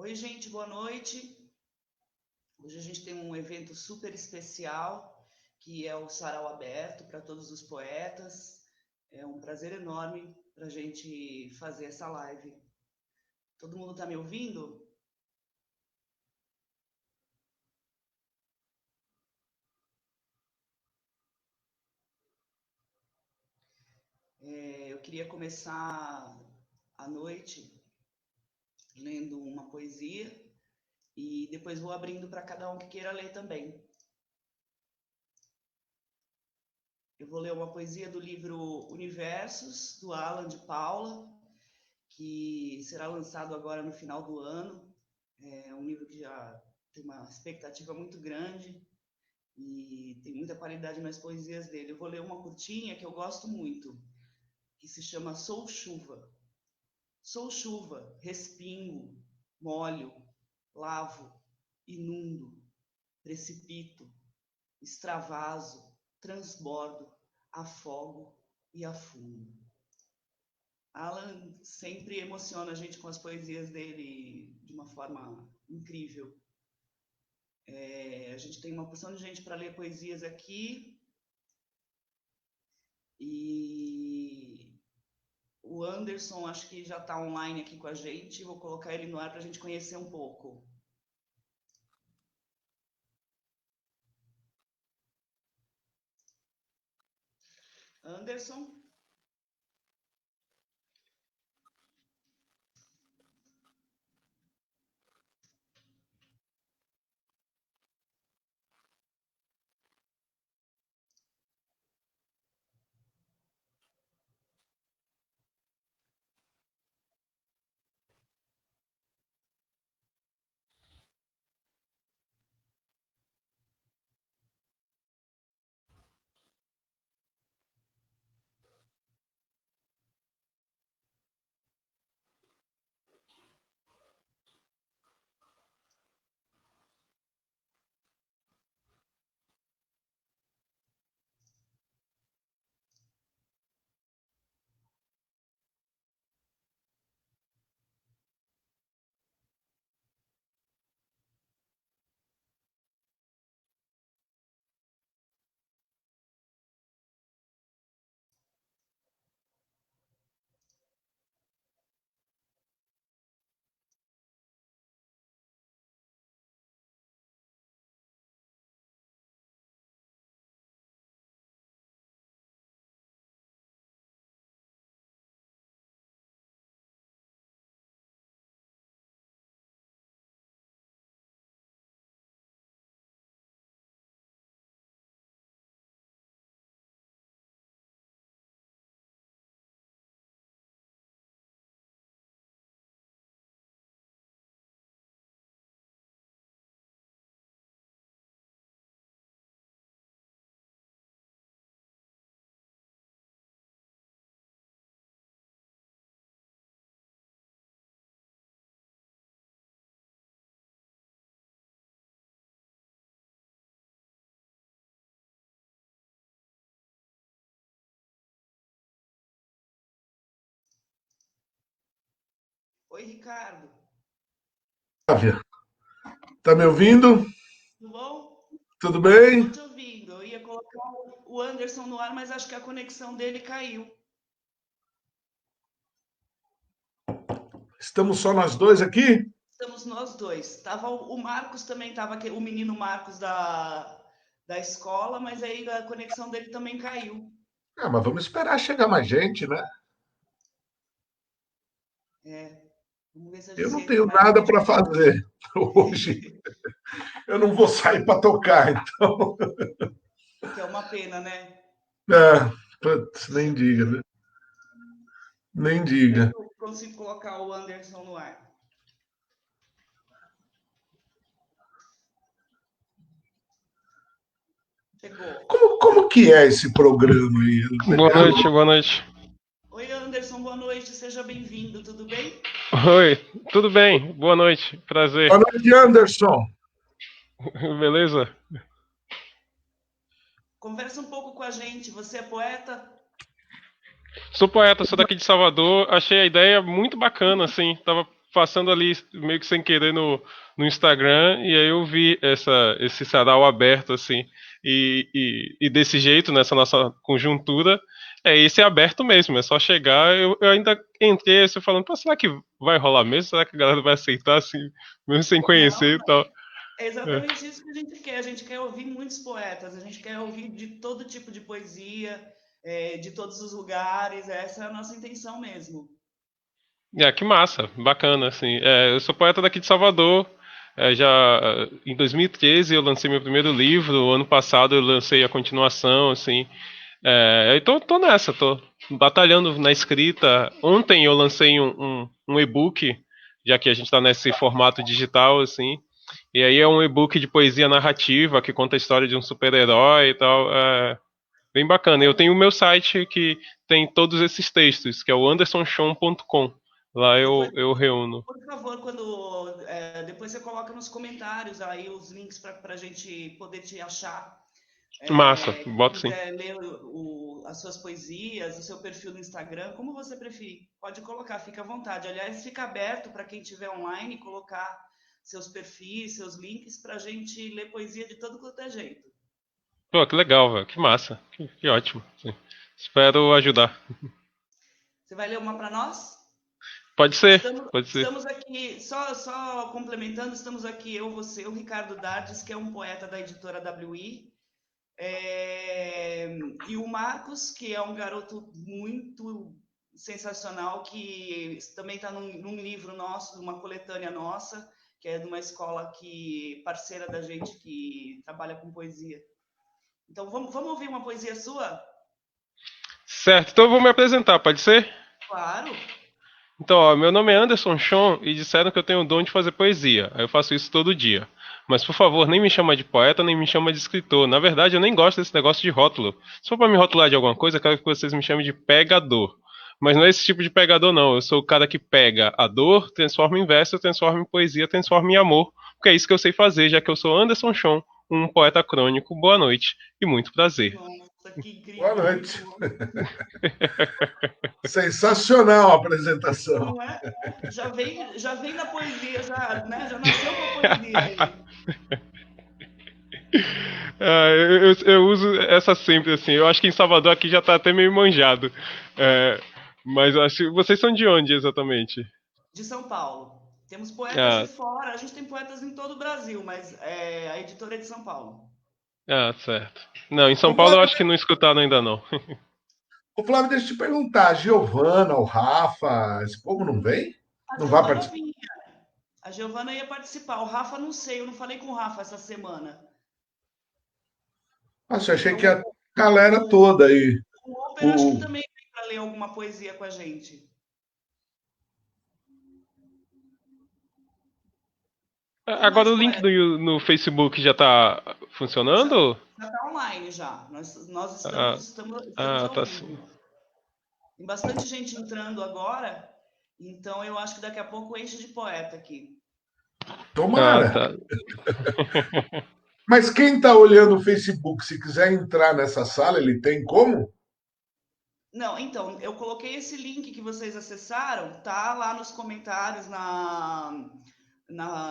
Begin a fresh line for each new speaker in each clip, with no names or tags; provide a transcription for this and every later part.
Oi, gente, boa noite. Hoje a gente tem um evento super especial, que é o Sarau Aberto para todos os poetas. É um prazer enorme para a gente fazer essa live. Todo mundo está me ouvindo? Eu queria começar a noite lendo uma poesia e depois vou abrindo para cada um que queira ler também. Eu vou ler uma poesia do livro Universos, do Alan de Paula, que será lançado agora no final do ano. É um livro que já tem uma expectativa muito grande e tem muita qualidade nas poesias dele. Eu vou ler uma curtinha que eu gosto muito, que se chama Sou Chuva. Sou chuva, respingo, molho, lavo, inundo, precipito, extravaso, transbordo, afogo e afundo. Alan sempre emociona a gente com as poesias dele de uma forma incrível. A gente tem uma porção de gente para ler poesias aqui e o Anderson acho que já está online aqui com a gente. Vou colocar ele no ar para a gente conhecer um pouco. Anderson? Oi, Ricardo.
Flávia, tá me ouvindo?
Tudo bom?
Tudo bem?
Estou te ouvindo. Eu ia colocar o Anderson no ar, mas acho que a conexão dele caiu.
Estamos só nós dois aqui?
Estamos nós dois. Tava o Marcos também estava aqui, o menino Marcos da escola, mas aí a conexão dele também caiu.
Ah, mas vamos esperar chegar mais gente, né?
Vamos ver se a
Eu
gente
não
entra
tenho
mais
nada
gente.
para fazer hoje. Eu não vou sair para tocar, então.
O que é uma pena, né?
Ah, putz, nem diga, né? Nem
Vamos ver
diga.
se eu consigo colocar o Anderson no ar. Chegou.
Como que é esse programa aí? É
Boa
legal?
noite, boa noite.
Oi, Anderson, boa noite, seja bem-vindo, tudo bem?
Oi, tudo bem? Boa noite,
Boa
prazer.
noite, Anderson.
Beleza?
Conversa um pouco com a gente, você é poeta?
Sou poeta, sou daqui de Salvador. Achei a ideia muito bacana, assim. Tava passando ali meio que sem querer no Instagram, e aí eu vi esse sarau aberto, assim, e desse jeito, nessa nossa conjuntura, esse é aberto mesmo, é só chegar. Eu ainda entrei assim, falando, pô, será que vai rolar mesmo? Será que a galera vai aceitar, assim, mesmo sem conhecer
Não,
e tal?
é
É.
exatamente isso que a gente quer. A gente quer ouvir muitos poetas, a gente quer ouvir de todo tipo de poesia, de todos os lugares. Essa é a nossa intenção mesmo.
Que massa, bacana, assim. Eu sou poeta daqui de Salvador. Em 2013 eu lancei meu primeiro livro. Ano passado eu lancei a continuação, assim. Tô nessa, tô batalhando na escrita. Ontem eu lancei um e-book, já que a gente está nesse formato digital, assim. E aí é um e-book de poesia narrativa que conta a história de um super-herói e tal. Bem bacana. Eu tenho o meu site que tem todos esses textos, que é o andersonchon.com. Lá
Depois,
eu reúno.
por favor, depois você coloca nos comentários aí os links para a gente poder te achar.
Massa,
Quem
boto sim.
quiser ler as suas poesias, o seu perfil no Instagram, como você preferir, pode colocar, fica à vontade. Aliás, fica aberto para quem estiver online colocar seus perfis, seus links para a gente ler poesia de todo quanto é jeito.
Pô, que legal, velho. Que massa. Que ótimo. Sim. Espero ajudar.
Você vai ler uma para nós?
Pode ser,
Estamos,
pode ser.
estamos aqui, só complementando, estamos aqui eu, você, o Ricardo Dardes, que é um poeta da editora WI, e o Marcos, que é um garoto muito sensacional, que também está num livro nosso, numa coletânea nossa, que é de uma escola parceira da gente que trabalha com poesia. Então vamos ouvir uma poesia sua?
Certo, então eu vou me apresentar, pode ser?
Claro.
Então, ó, meu nome é Anderson Chon e disseram que eu tenho o dom de fazer poesia. Eu faço isso todo dia. Mas, por favor, nem me chama de poeta, nem me chama de escritor. Na verdade, eu nem gosto desse negócio de rótulo. Se for pra me rotular de alguma coisa, eu quero que vocês me chamem de pegador. Mas não é esse tipo de pegador, não. Eu sou o cara que pega a dor, transforma em verso, transforma em poesia, transforma em amor. Porque é isso que eu sei fazer, já que eu sou Anderson Chon, um poeta crônico. Boa noite e muito prazer.
Nossa, que
Boa
incrível, muito
noite.
bom.
Sensacional a apresentação.
Não é? Já vem na poesia, já, né? Já nasceu com a poesia aí.
Eu uso essa sempre, assim. Eu acho que em Salvador aqui já tá até meio manjado. É, mas eu acho, vocês são de onde exatamente?
De São Paulo. Temos poetas de
Ah,
fora, a gente tem poetas em todo o Brasil, mas a editora é de São Paulo.
certo. Não, em São
Ô
Paulo eu
Flávio,
acho que não escutaram ainda não.
ô Flávio, deixa eu te perguntar, a Giovana, o Rafa, esse povo não vem?
A
Não vai
Giovana
participar?
vinha, a Giovana ia participar. O Rafa não sei, eu não falei com o Rafa essa semana.
Nossa, eu achei que
Então
a galera
o,
toda aí.
o Oper acho que
O...
também vem para ler alguma poesia com a gente. Quem
Agora
mais
o link
poeta?
no Facebook já tá
Já
funcionando?
está online já. Nós
Ah,
estamos ao
tá sim.
vivo. Tem bastante gente entrando agora, então eu acho que daqui a pouco enche de poeta aqui.
Tomara.
Tá.
Mas quem está olhando o Facebook, se quiser entrar nessa sala, ele tem como?
Não, então, eu coloquei esse link que vocês acessaram, tá lá nos comentários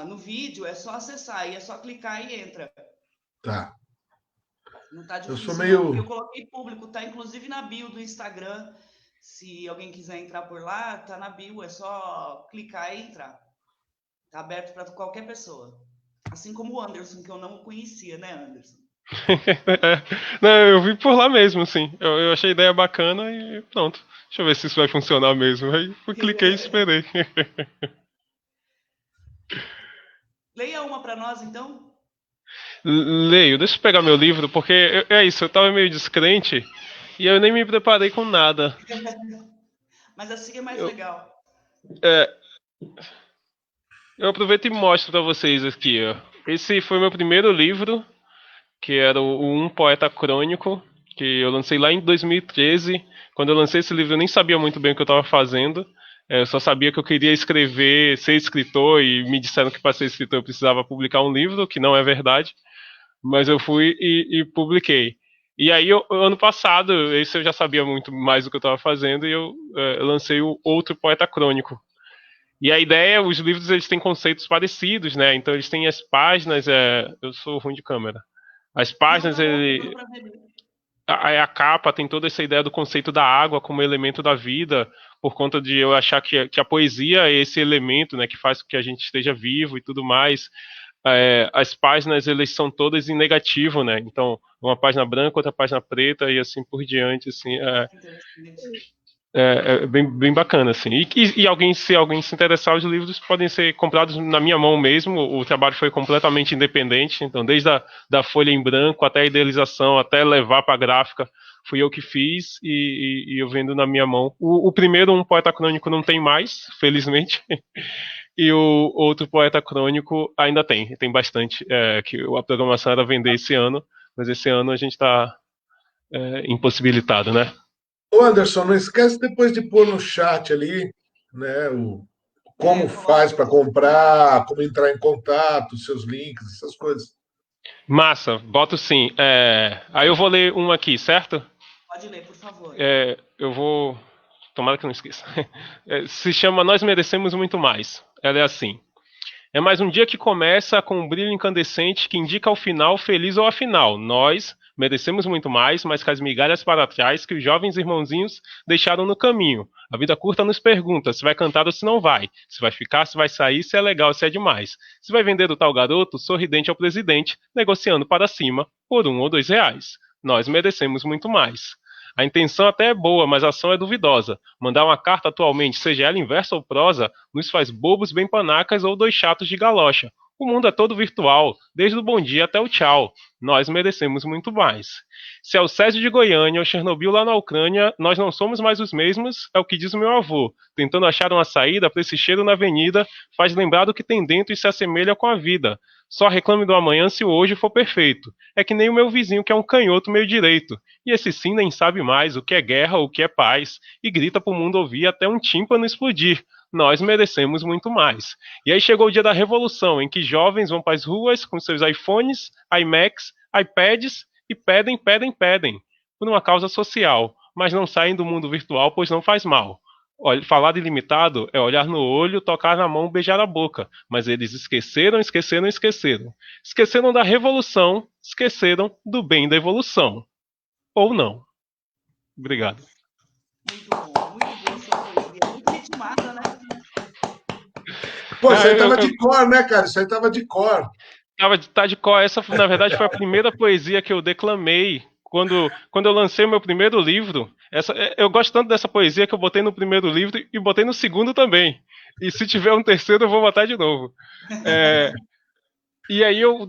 no vídeo, é só acessar e é só clicar e entra.
Tá.
Não tá
Eu sou
difícil não, porque
meio.
eu coloquei público, tá inclusive na bio do Instagram. Se alguém quiser entrar por lá, tá na bio, é só clicar e entrar. Tá aberto para qualquer pessoa. Assim como o Anderson, que eu não conhecia, né, Anderson?
Não, eu vi por lá mesmo, assim. Eu achei a ideia bacana e pronto. Deixa eu ver se isso vai funcionar mesmo. Aí eu cliquei e esperei.
Leia uma para nós, então.
Leio, deixa eu pegar meu livro, porque é isso, eu tava meio descrente e eu nem me preparei com nada.
Mas assim é mais
Eu,
legal.
é, eu aproveito e mostro pra vocês aqui, ó. Esse foi meu primeiro livro, que era o Um Poeta Crônico, que eu lancei lá em 2013. Quando eu lancei esse livro, eu nem sabia muito bem o que eu estava fazendo. Eu só sabia que eu queria escrever, ser escritor, e me disseram que para ser escritor eu precisava publicar um livro, que não é verdade. Mas eu fui e publiquei. E aí, ano passado, esse eu já sabia muito mais do que eu estava fazendo, e eu lancei o Outro Poeta Crônico. E a ideia, os livros eles têm conceitos parecidos, né? Então eles têm as páginas, eu sou ruim de câmera. As
Não,
páginas,
tá bom, deu pra ver.
a capa tem toda essa ideia do conceito da água como elemento da vida, por conta de eu achar que a poesia é esse elemento, né, que faz com que a gente esteja vivo e tudo mais. As páginas elas são todas em negativo, né? Então uma página branca, outra página preta e assim por diante, assim.
Interessante.
É bem bacana, assim. E alguém, se alguém se interessar, os livros podem ser comprados na minha mão mesmo. O trabalho foi completamente independente. Então, desde da folha em branco até a idealização, até levar para a gráfica, fui eu que fiz e eu vendo na minha mão. O primeiro, Um Poeta Crônico, não tem mais, felizmente. E o outro Poeta Crônico ainda tem. Tem bastante. Que a programação era vender esse ano, mas esse ano a gente está impossibilitado, né?
Ô Anderson, não esquece depois de pôr no chat ali, né, como faz para comprar, como entrar em contato, seus links, essas coisas.
Massa, boto sim. Aí eu vou ler um aqui, certo?
Pode ler, por favor.
Eu vou. Tomara que não esqueça. Se chama Nós Merecemos Muito Mais. Ela é assim. É mais um dia que começa com um brilho incandescente que indica ao final feliz ou afinal. Nós merecemos muito mais, mas com as migalhas para trás que os jovens irmãozinhos deixaram no caminho. A vida curta nos pergunta se vai cantar ou se não vai, se vai ficar, se vai sair, se é legal, se é demais. Se vai vender o tal garoto sorridente ao presidente, negociando para cima por R$ 1 ou R$ 2. Nós merecemos muito mais. A intenção até é boa, mas a ação é duvidosa. Mandar uma carta atualmente, seja ela em verso ou prosa, nos faz bobos bem panacas ou dois chatos de galocha. O mundo é todo virtual, desde o bom dia até o tchau. Nós merecemos muito mais. Se é o Césio de Goiânia ou Chernobyl lá na Ucrânia, nós não somos mais os mesmos, é o que diz o meu avô. Tentando achar uma saída para esse cheiro na avenida, faz lembrar do que tem dentro e se assemelha com a vida. Só reclame do amanhã se o hoje for perfeito. É que nem o meu vizinho que é um canhoto meio direito. E esse sim nem sabe mais o que é guerra ou o que é paz. E grita pro mundo ouvir até um tímpano explodir. Nós merecemos muito mais. E aí chegou o dia da revolução, em que jovens vão para as ruas com seus iPhones, iMacs, iPads e pedem, por uma causa social, mas não saem do mundo virtual, pois não faz mal. Falar de limitado é olhar no olho, tocar na mão, beijar a boca. Mas eles esqueceram. Esqueceram da revolução, esqueceram do bem da evolução. Ou não. Obrigado.
Muito boa sua poesia. Muito ritmada, né?
Pô, isso aí tava de cor, né, cara? Isso aí tava de cor.
Tá de cor. Essa, na verdade, foi a primeira poesia que eu declamei quando eu lancei o meu primeiro livro. Eu gosto tanto dessa poesia que eu botei no primeiro livro e botei no segundo também. E se tiver um terceiro, eu vou botar de novo. E aí eu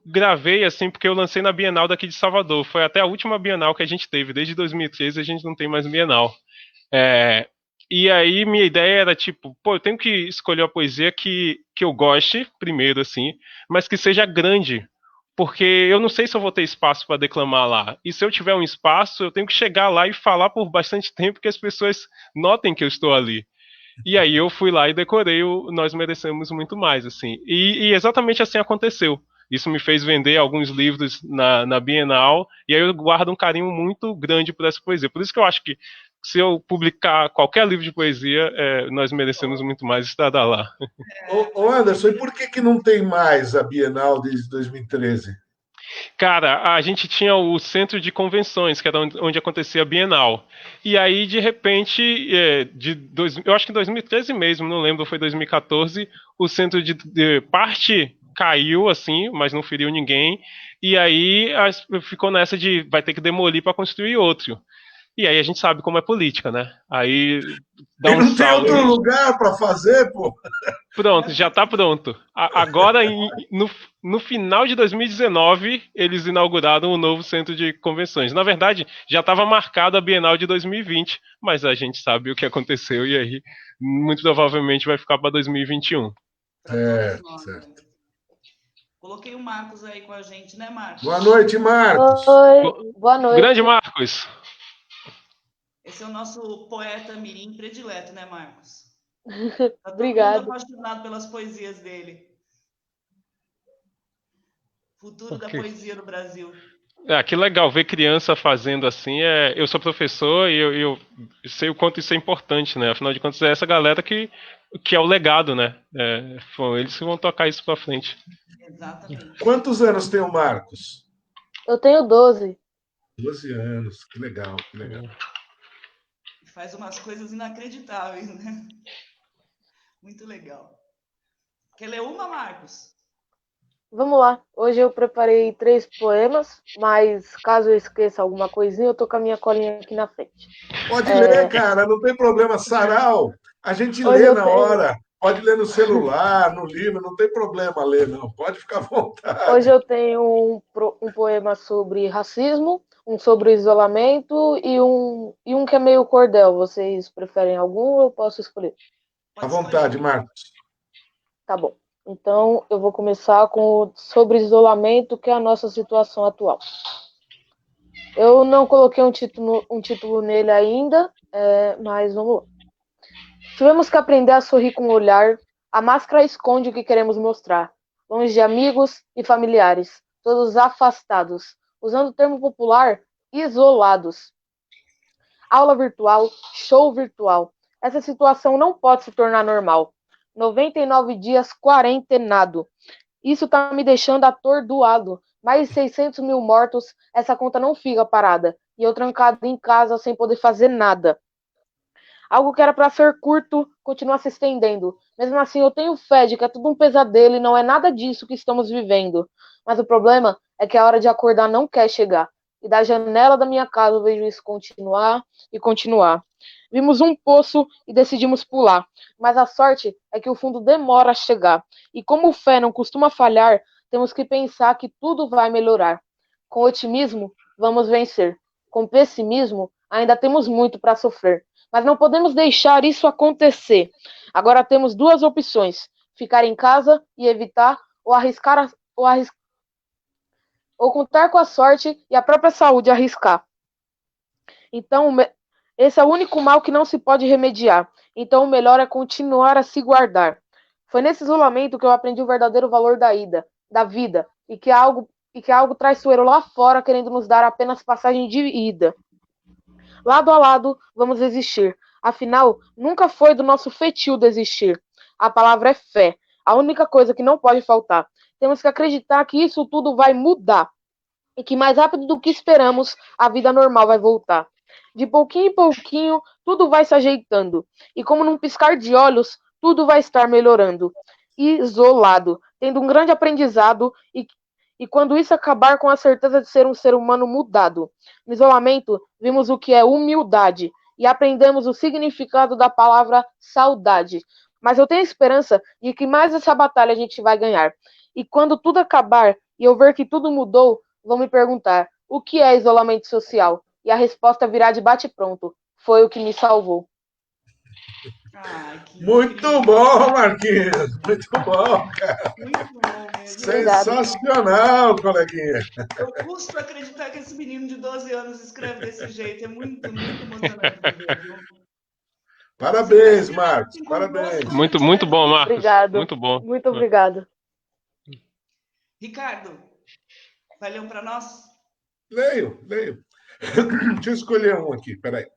gravei, assim, porque eu lancei na Bienal daqui de Salvador. Foi até a última Bienal que a gente teve. Desde 2013 a gente não tem mais Bienal. E aí minha ideia era, tipo, eu tenho que escolher uma poesia que eu goste, primeiro, assim, mas que seja grande. Porque eu não sei se eu vou ter espaço para declamar lá. E se eu tiver um espaço, eu tenho que chegar lá e falar por bastante tempo que as pessoas notem que eu estou ali. E aí eu fui lá e decorei o Nós Merecemos Muito Mais, assim. E exatamente assim aconteceu. Isso me fez vender alguns livros na Bienal, e aí eu guardo um carinho muito grande por essa poesia. Por isso que eu acho que se eu publicar qualquer livro de poesia, Nós Merecemos Muito Mais estará lá.
Ô Anderson, e por que não tem mais a Bienal desde 2013?
Cara, a gente tinha o centro de convenções, que era onde acontecia a Bienal. E aí, de repente, eu acho que em 2013 mesmo, não lembro, foi 2014, o centro de parte caiu, assim, mas não feriu ninguém. E aí ficou nessa de vai ter que demolir para construir outro. E aí a gente sabe como é política, né? Aí dá um
não tem
salto.
outro lugar para fazer, pô?
Pronto, já está pronto. Agora, no final de 2019, eles inauguraram o novo centro de convenções. Na verdade, já estava marcada a Bienal de 2020, mas a gente sabe o que aconteceu e aí muito provavelmente vai ficar para 2021.
Certo.
Coloquei o Marcos aí com a gente, né, Marcos?
Boa noite, Marcos.
Oi, boa noite.
Grande Marcos.
Esse é o nosso poeta mirim predileto, né, Marcos? Tá
Obrigado.
todo mundo apaixonado pelas poesias dele. Futuro da poesia no Brasil.
Que legal ver criança fazendo assim. Eu sou professor e eu sei o quanto isso é importante, né? Afinal de contas, é essa galera que que é o legado, né? Foram eles que vão tocar isso para frente.
Exatamente.
Quantos anos tem o Marcos?
Eu tenho 12.
12 anos, que legal, que legal.
Faz umas coisas inacreditáveis, né? Muito legal. Quer ler uma, Marcos?
Vamos lá. Hoje eu preparei 3 poemas, mas caso eu esqueça alguma coisinha, eu tô com a minha colinha aqui na frente.
Pode ler, cara, não tem problema. Sarau, a gente
Hoje
lê
eu
na
tenho,
hora. Pode ler no celular, no livro, não tem problema ler, não. Pode ficar à
hoje
vontade.
eu tenho um poema sobre racismo, um sobre isolamento e um que é meio cordel. Vocês preferem algum ou eu posso escolher?
À
Pode
vontade,
escolher.
Marcos.
Tá bom. Então eu vou começar com o sobre isolamento, que é a nossa situação atual. Eu não coloquei um título nele ainda, mas vamos lá. Tivemos que aprender a sorrir com o olhar. A máscara esconde o que queremos mostrar. Longe de amigos e familiares, todos afastados. Usando o termo popular, isolados. Aula virtual, show virtual. Essa situação não pode se tornar normal. 99 dias quarentenado. Isso tá me deixando atordoado. Mais de 600 mil mortos, essa conta não fica parada. E eu trancado em casa sem poder fazer nada. Algo que era para ser curto continua se estendendo. Mesmo assim, eu tenho fé de que é tudo um pesadelo e não é nada disso que estamos vivendo. Mas o problema é que a hora de acordar não quer chegar. E da janela da minha casa eu vejo isso continuar e continuar. Vimos um poço e decidimos pular. Mas a sorte é que o fundo demora a chegar. E como fé não costuma falhar, temos que pensar que tudo vai melhorar. Com otimismo, vamos vencer. Com pessimismo, ainda temos muito para sofrer. Mas não podemos deixar isso acontecer. Agora temos duas opções: ficar em casa e evitar, ou contar com a sorte e a própria saúde arriscar. Então, esse é o único mal que não se pode remediar. Então, o melhor é continuar a se guardar. Foi nesse isolamento que eu aprendi o verdadeiro valor da vida, e que há algo traiçoeiro lá fora querendo nos dar apenas passagem de ida. Lado a lado, vamos existir. Afinal, nunca foi do nosso feitio desistir. A palavra é fé, a única coisa que não pode faltar. Temos que acreditar que isso tudo vai mudar e que mais rápido do que esperamos, a vida normal vai voltar. De pouquinho em pouquinho, tudo vai se ajeitando. E como num piscar de olhos, tudo vai estar melhorando. Isolado, tendo um grande aprendizado e quando isso acabar com a certeza de ser um ser humano mudado. No isolamento, vimos o que é humildade e aprendemos o significado da palavra saudade. Mas eu tenho esperança de que mais essa batalha a gente vai ganhar. E quando tudo acabar e eu ver que tudo mudou, vão me perguntar: o que é isolamento social? E a resposta virá de bate-pronto: foi o que me salvou.
Ai, que
Muito
incrível.
bom, Marquinhos. Muito bom, cara.
Muito bom mesmo.
Obrigada.
Sensacional, coleguinha.
Eu custo acreditar que esse menino de 12 anos escreve desse jeito. É muito, muito emocionante de ver, viu? Você está
Parabéns,
escrevendo
Marcos.
assim com doce
Parabéns.
como eu
Muito,
te
muito bom,
perguntei.
Marcos.
Obrigado.
Muito bom.
Muito obrigado.
Ricardo, vai ler um para nós?
Leio, leio. Deixa eu escolher um aqui, peraí.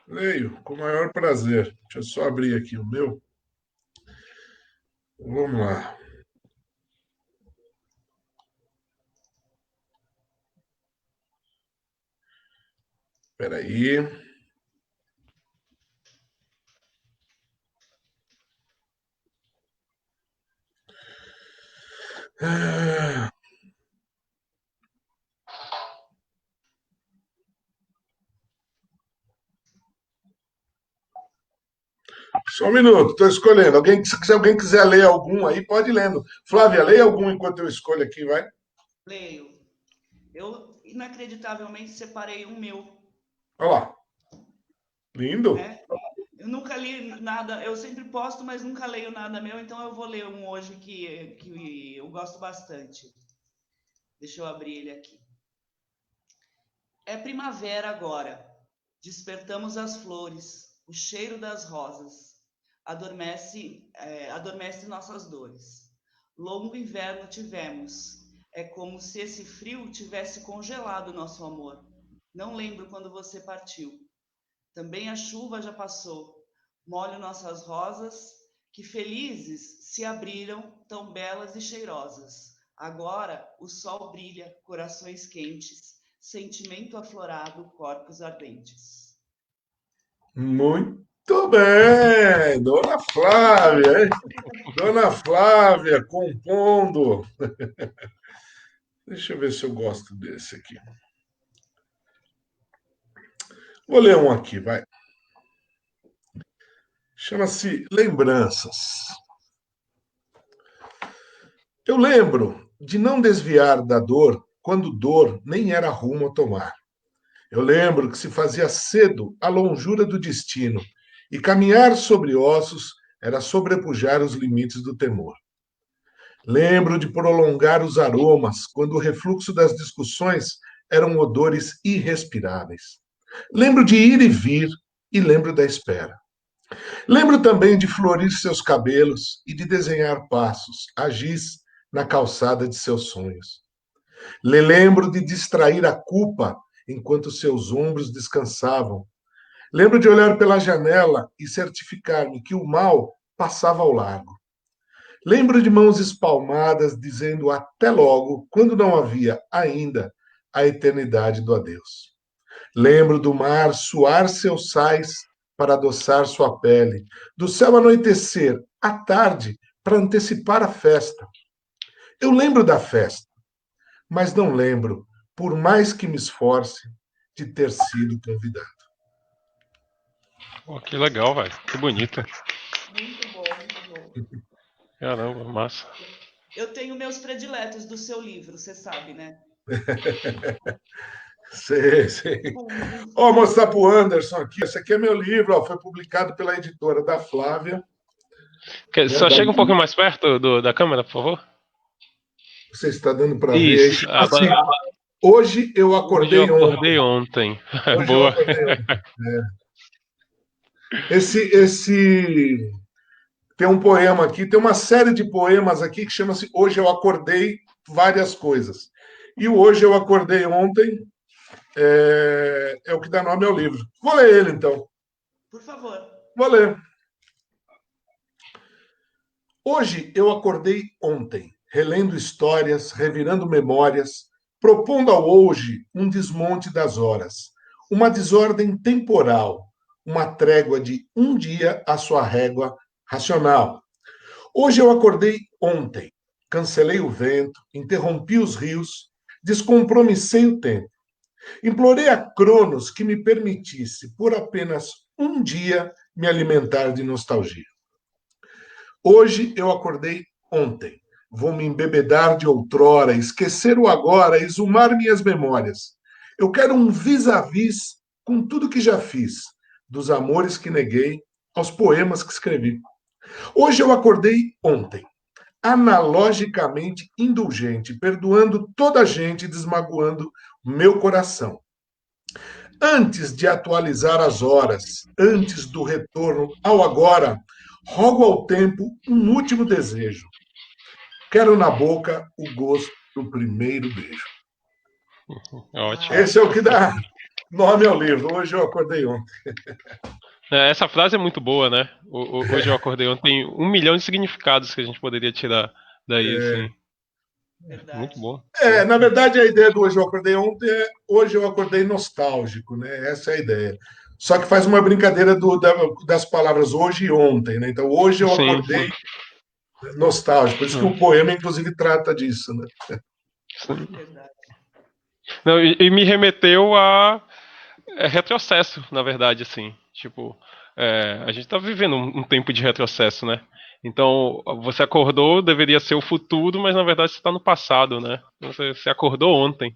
Leio, com o maior prazer. Deixa eu só abrir aqui o meu. Vamos lá. Peraí. Ah, só um minuto, estou escolhendo. Se alguém quiser ler algum aí, pode ir lendo. Flávia, leia algum enquanto eu escolho aqui, vai.
Leio. Eu, inacreditavelmente, separei um meu,
Olha lá. Lindo.
né? Eu nunca li nada, eu sempre posto, mas nunca leio nada meu, então eu vou ler um hoje que eu gosto bastante. Deixa eu abrir ele aqui. É primavera agora. Despertamos as flores, o cheiro das rosas. Adormece nossas dores. Longo inverno tivemos. É como se esse frio tivesse congelado nosso amor. Não lembro quando você partiu. Também a chuva já passou. Molho nossas rosas, que felizes se abriram, tão belas e cheirosas. Agora o sol brilha, corações quentes, sentimento aflorado, corpos ardentes.
Muito bem, Dona Flávia, hein? Dona Flávia compondo. Deixa eu ver se eu gosto desse aqui. Vou ler um aqui, vai. Chama-se Lembranças. Eu lembro de não desviar da dor quando dor nem era rumo a tomar. Eu lembro que se fazia cedo a longura do destino e caminhar sobre ossos era sobrepujar os limites do temor. Lembro de prolongar os aromas quando o refluxo das discussões eram odores irrespiráveis. Lembro de ir e vir e lembro da espera. Lembro também de florir seus cabelos e de desenhar passos, a giz na calçada de seus sonhos. Lembro de distrair a culpa enquanto seus ombros descansavam. Lembro de olhar pela janela e certificar-me que o mal passava ao largo. Lembro de mãos espalmadas dizendo até logo, quando não havia ainda a eternidade do adeus. Lembro do mar suar seus sais para adoçar sua pele, do céu anoitecer à tarde para antecipar a festa. Eu lembro da festa, mas não lembro, por mais que me esforce, de ter sido convidado.
Pô, que legal, velho. Que bonito.
Muito bom, muito bom.
Caramba, massa.
Eu tenho meus prediletos do seu livro, você sabe, né?
Sei. Vou mostrar para o Anderson aqui. Esse aqui é meu livro, ó, foi publicado pela editora da Flávia.
Só chega um pouquinho mais perto da câmera, por favor.
Você está dando para ver?
Isso.
Assim, hoje eu acordei
ontem.
Hoje
Boa.
eu acordei ontem. Esse tem um poema aqui, tem uma série de poemas aqui que chama-se Hoje eu acordei várias coisas. E o Hoje eu acordei ontem é o que dá nome ao livro. Vou ler ele, então.
Por favor.
Vou ler. Hoje eu acordei ontem, relendo histórias, revirando memórias, propondo ao hoje um desmonte das horas, uma desordem temporal, uma trégua de um dia à sua régua racional. Hoje eu acordei ontem, cancelei o vento, interrompi os rios, descompromissei o tempo. Implorei a Cronos que me permitisse, por apenas um dia, me alimentar de nostalgia. Hoje eu acordei ontem. Vou me embebedar de outrora, esquecer o agora, exumar minhas memórias. Eu quero um vis-a-vis com tudo que já fiz, dos amores que neguei aos poemas que escrevi. Hoje eu acordei ontem, analogicamente indulgente, perdoando toda a gente, desmagoando meu coração. Antes de atualizar as horas, antes do retorno ao agora, rogo ao tempo um último desejo. Quero na boca o gosto do primeiro beijo.
Ótimo.
Esse é o que dá nome ao livro. Hoje eu acordei ontem.
Essa frase é muito boa, né? Hoje eu acordei ontem. Tem 1 milhão de significados que a gente poderia tirar daí, assim.
Verdade.
Muito bom.
Na verdade, a ideia do Hoje eu acordei ontem é hoje eu acordei nostálgico, né? Essa é a ideia. Só que faz uma brincadeira das palavras hoje e ontem, né? Então, hoje eu acordei nostálgico. Por isso que o poema, inclusive, trata disso, né?
Verdade.
Não, e me remeteu a retrocesso, na verdade, assim. Tipo, a gente tá vivendo um tempo de retrocesso, né? Então, você acordou, deveria ser o futuro, mas na verdade você está no passado, né? Você acordou ontem.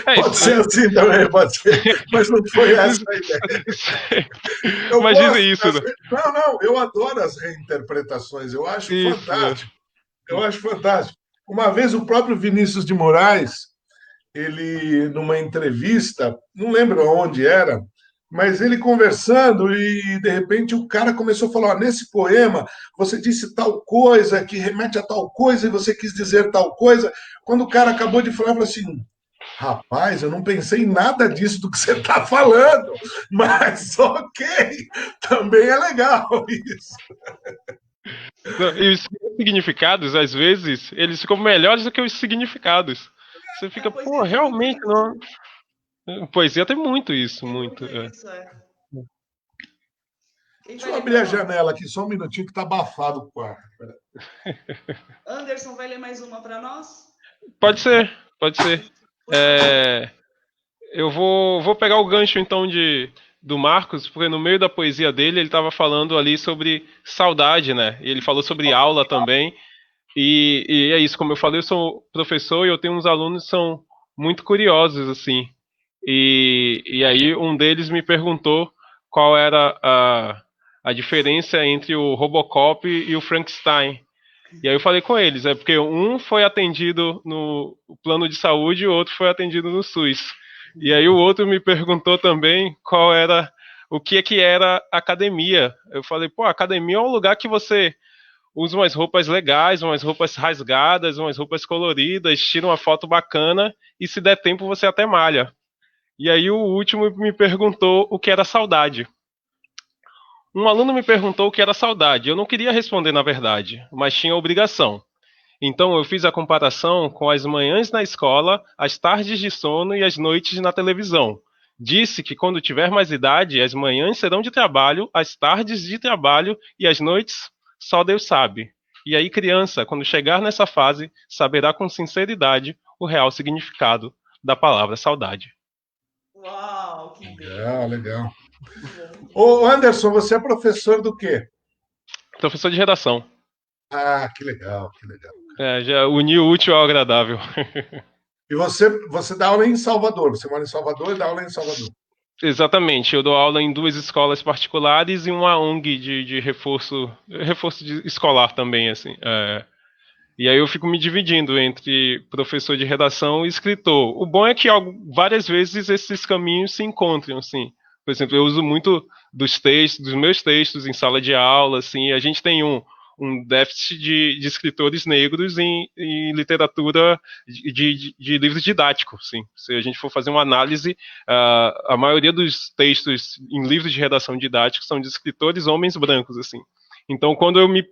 Pode ser assim também, pode ser. Mas não foi essa a ideia.
Imagina isso. Né?
Não, eu adoro as reinterpretações, eu acho fantástico. Eu acho fantástico. Uma vez o próprio Vinícius de Moraes, ele, numa entrevista, não lembro onde era, mas ele conversando e, de repente, o cara começou a falar, nesse poema, você disse tal coisa que remete a tal coisa e você quis dizer tal coisa. Quando o cara acabou de falar, eu falei assim, Rapaz, eu não pensei em nada disso do que você está falando, mas ok, também é legal isso.
Não, e os significados, às vezes, eles ficam melhores do que os significados. Você
A
fica, pô,
poesia tem muito
realmente
isso.
não. Poesia tem muito isso,
Tem
muito.
muito isso, é. Quem
Deixa
vai
eu
ler
abrir
para
a
nós?
janela aqui só um minutinho que está abafado o quarto.
Anderson vai ler mais uma para nós?
Pode ser, pode ser.
Por favor.
É, eu vou pegar o gancho então do Marcos, porque no meio da poesia dele ele estava falando ali sobre saudade, né? E ele falou sobre aula também. E é isso, como eu falei, eu sou professor e eu tenho uns alunos que são muito curiosos, assim. E aí um deles me perguntou qual era a diferença entre o Robocop e o Frankenstein. E aí eu falei com eles, é porque um foi atendido no plano de saúde e o outro foi atendido no SUS. E aí o outro me perguntou também qual era, o que era academia. Eu falei, pô, academia é um lugar que você usa umas roupas legais, umas roupas rasgadas, umas roupas coloridas, tira uma foto bacana e se der tempo você até malha. E aí o último me perguntou o que era saudade. Um aluno me perguntou o que era saudade. Eu não queria responder na verdade, mas tinha obrigação. Então eu fiz a comparação com as manhãs na escola, as tardes de sono e as noites na televisão. Disse que quando tiver mais idade, as manhãs serão de trabalho, as tardes de trabalho e as noites só Deus sabe. E aí, criança, quando chegar nessa fase, saberá com sinceridade o real significado da palavra saudade.
Uau, que
Legal,
bem.
legal.
Muito bom, muito bom.
Ô, Anderson, você é professor do quê?
Professor de redação.
Ah, que legal, que legal.
Já uni o útil ao agradável.
E você dá aula em Salvador, você mora em Salvador e dá aula em Salvador.
Exatamente, eu dou aula em duas escolas particulares e uma ONG de reforço escolar também, assim. E aí eu fico me dividindo entre professor de redação e escritor. O bom é que várias vezes esses caminhos se encontram, assim. Por exemplo, eu uso muito dos meus textos em sala de aula, assim. A gente tem um déficit de escritores negros em literatura de livros didáticos, assim. Se a gente for fazer uma análise, a maioria dos textos em livros de redação didáticos são de escritores homens brancos, assim. Então, quando eu me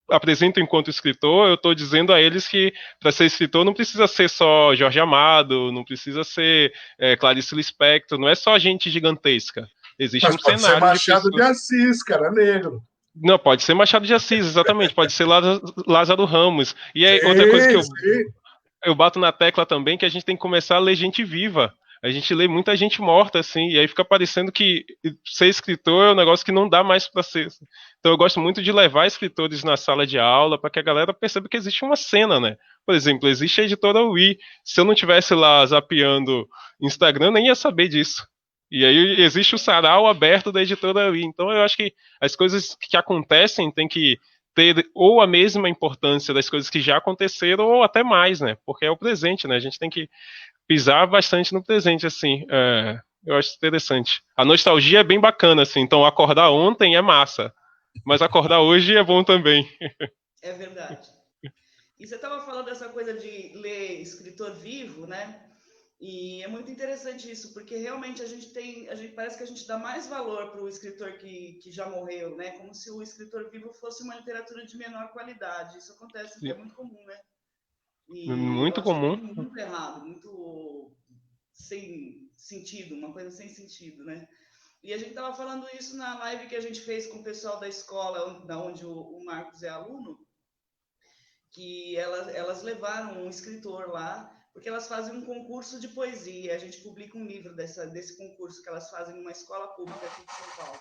apresento enquanto escritor, eu estou dizendo a eles que para ser escritor não precisa ser só Jorge Amado, não precisa ser Clarice Lispector, não é só gente gigantesca. Existe
Mas
um
pode ser
cenário de
Machado de
pessoas.
Assis, cara, negro.
Não, pode ser Machado de Assis, exatamente, pode ser Lázaro Ramos. E aí, outra coisa que
Sim, sim.
eu bato na tecla também que a gente tem que começar a ler gente viva. A gente lê muita gente morta, assim, e aí fica parecendo que ser escritor é um negócio que não dá mais para ser. Então eu gosto muito de levar escritores na sala de aula para que a galera perceba que existe uma cena, né? Por exemplo, existe a editora Wii. Se eu não tivesse lá zapeando Instagram, eu nem ia saber disso. E aí existe o sarau aberto da editora Wii. Então eu acho que as coisas que acontecem têm que ter ou a mesma importância das coisas que já aconteceram ou até mais, né? Porque é o presente, né? A gente tem que pisar bastante no presente, assim. Eu acho interessante. A nostalgia é bem bacana, assim. Então acordar ontem é massa, mas acordar hoje é bom também.
É verdade. E você estava falando dessa coisa de ler escritor vivo, né? E é muito interessante isso, porque realmente a gente parece que a gente dá mais valor para o escritor que já morreu, né? Como se o escritor vivo fosse uma literatura de menor qualidade. Isso acontece, é muito comum, né? E eu
Muito
acho que é
comum.
muito errado, muito sem sentido, uma coisa sem sentido, né? E a gente estava falando isso na live que a gente fez com o pessoal da escola, da onde o Marcos é aluno, que elas levaram um escritor lá, porque elas fazem um concurso de poesia. A gente publica um livro desse concurso que elas fazem numa escola pública aqui de São Paulo.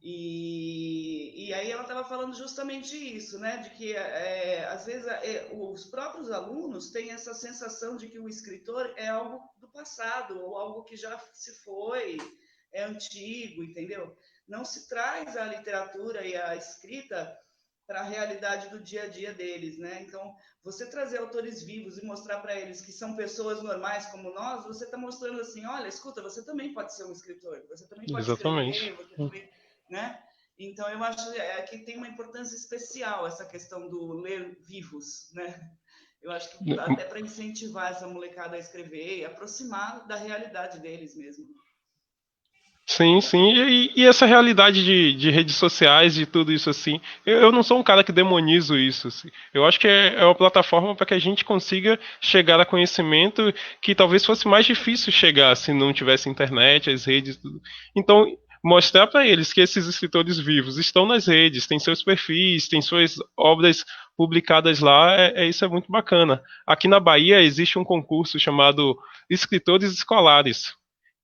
E aí ela estava falando justamente isso, né? De que às vezes os próprios alunos têm essa sensação de que o escritor é algo do passado, ou algo que já se foi, é antigo, entendeu? Não se traz a literatura e a escrita para a realidade do dia a dia deles, né? Então, você trazer autores vivos e mostrar para eles que são pessoas normais como nós, você está mostrando assim, olha, escuta, você também pode ser um escritor, você também pode
Exatamente.
escrever, você também, né? Então, eu acho que tem uma importância especial essa questão do ler vivos, né? Eu acho que até para incentivar essa molecada a escrever e aproximar da realidade deles mesmo.
Sim, sim. E essa realidade de redes sociais e tudo isso assim, eu não sou um cara que demonizo isso. Assim. Eu acho que é uma plataforma para que a gente consiga chegar a conhecimento que talvez fosse mais difícil chegar se não tivesse internet, as redes, tudo. Então, mostrar para eles que esses escritores vivos estão nas redes, têm seus perfis, têm suas obras publicadas lá, isso é muito bacana. Aqui na Bahia existe um concurso chamado Escritores Escolares,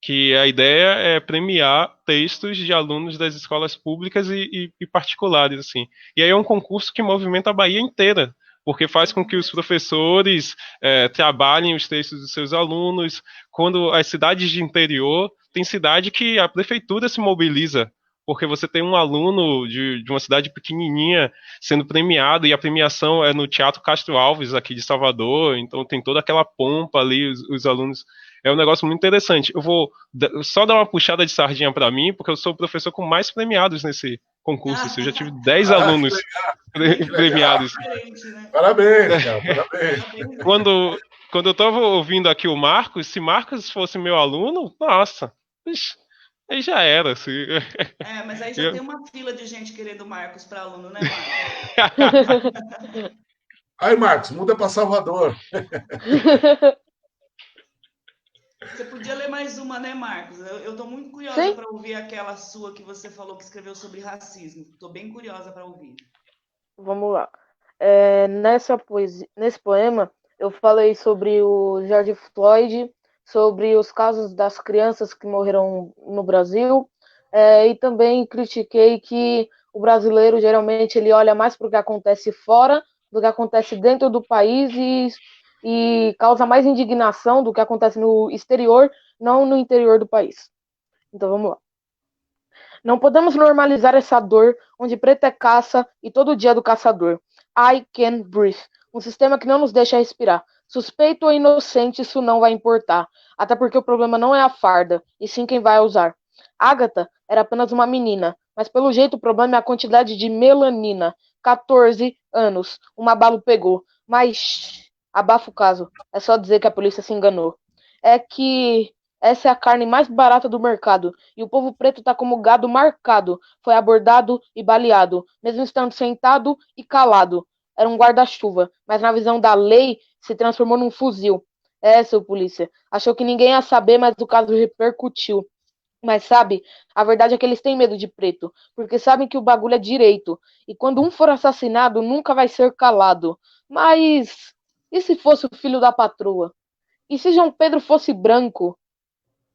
que a ideia é premiar textos de alunos das escolas públicas e particulares, assim. E aí é um concurso que movimenta a Bahia inteira, porque faz com que os professores trabalhem os textos dos seus alunos. Quando as cidades de interior, tem cidade que a prefeitura se mobiliza, porque você tem um aluno de uma cidade pequenininha sendo premiado, e a premiação é no Teatro Castro Alves, aqui de Salvador, então tem toda aquela pompa ali, os alunos. É um negócio muito interessante. Eu vou só dar uma puxada de sardinha para mim, porque eu sou o professor com mais premiados nesse concurso. Assim, eu já tive 10 alunos premiados.
Né?
Parabéns, cara, parabéns.
Quando eu estava ouvindo aqui o Marcos, se Marcos fosse meu aluno, nossa, aí já era. Assim.
Mas aí já tem uma fila de gente querendo Marcos para aluno, né, Marcos?
Aí, Marcos, muda para Salvador.
Você podia ler mais uma, né, Marcos? Eu tô muito curiosa para ouvir aquela sua que você falou que escreveu sobre racismo. Tô bem curiosa para ouvir.
Vamos lá. Nesse poema, eu falei sobre o George Floyd, sobre os casos das crianças que morreram no Brasil, e também critiquei que o brasileiro, geralmente, ele olha mais para o que acontece fora do que acontece dentro do país e causa mais indignação do que acontece no exterior, não no interior do país. Então, vamos lá. Não podemos normalizar essa dor onde preto é caça e todo dia do caçador. I can't breathe. Um sistema que não nos deixa respirar. Suspeito ou inocente, isso não vai importar. Até porque o problema não é a farda, e sim quem vai usar. Agatha era apenas uma menina, mas pelo jeito o problema é a quantidade de melanina. 14 anos. Uma bala pegou. Mas abafa o caso. É só dizer que a polícia se enganou. É que essa é a carne mais barata do mercado, e o povo preto tá como gado marcado. Foi abordado e baleado, mesmo estando sentado e calado. Era um guarda-chuva, mas na visão da lei se transformou num fuzil. Seu polícia. Achou que ninguém ia saber, mas o caso repercutiu. Mas sabe, a verdade é que eles têm medo de preto, porque sabem que o bagulho é direito. E quando um for assassinado, nunca vai ser calado. Mas e se fosse o filho da patroa? E se João Pedro fosse branco?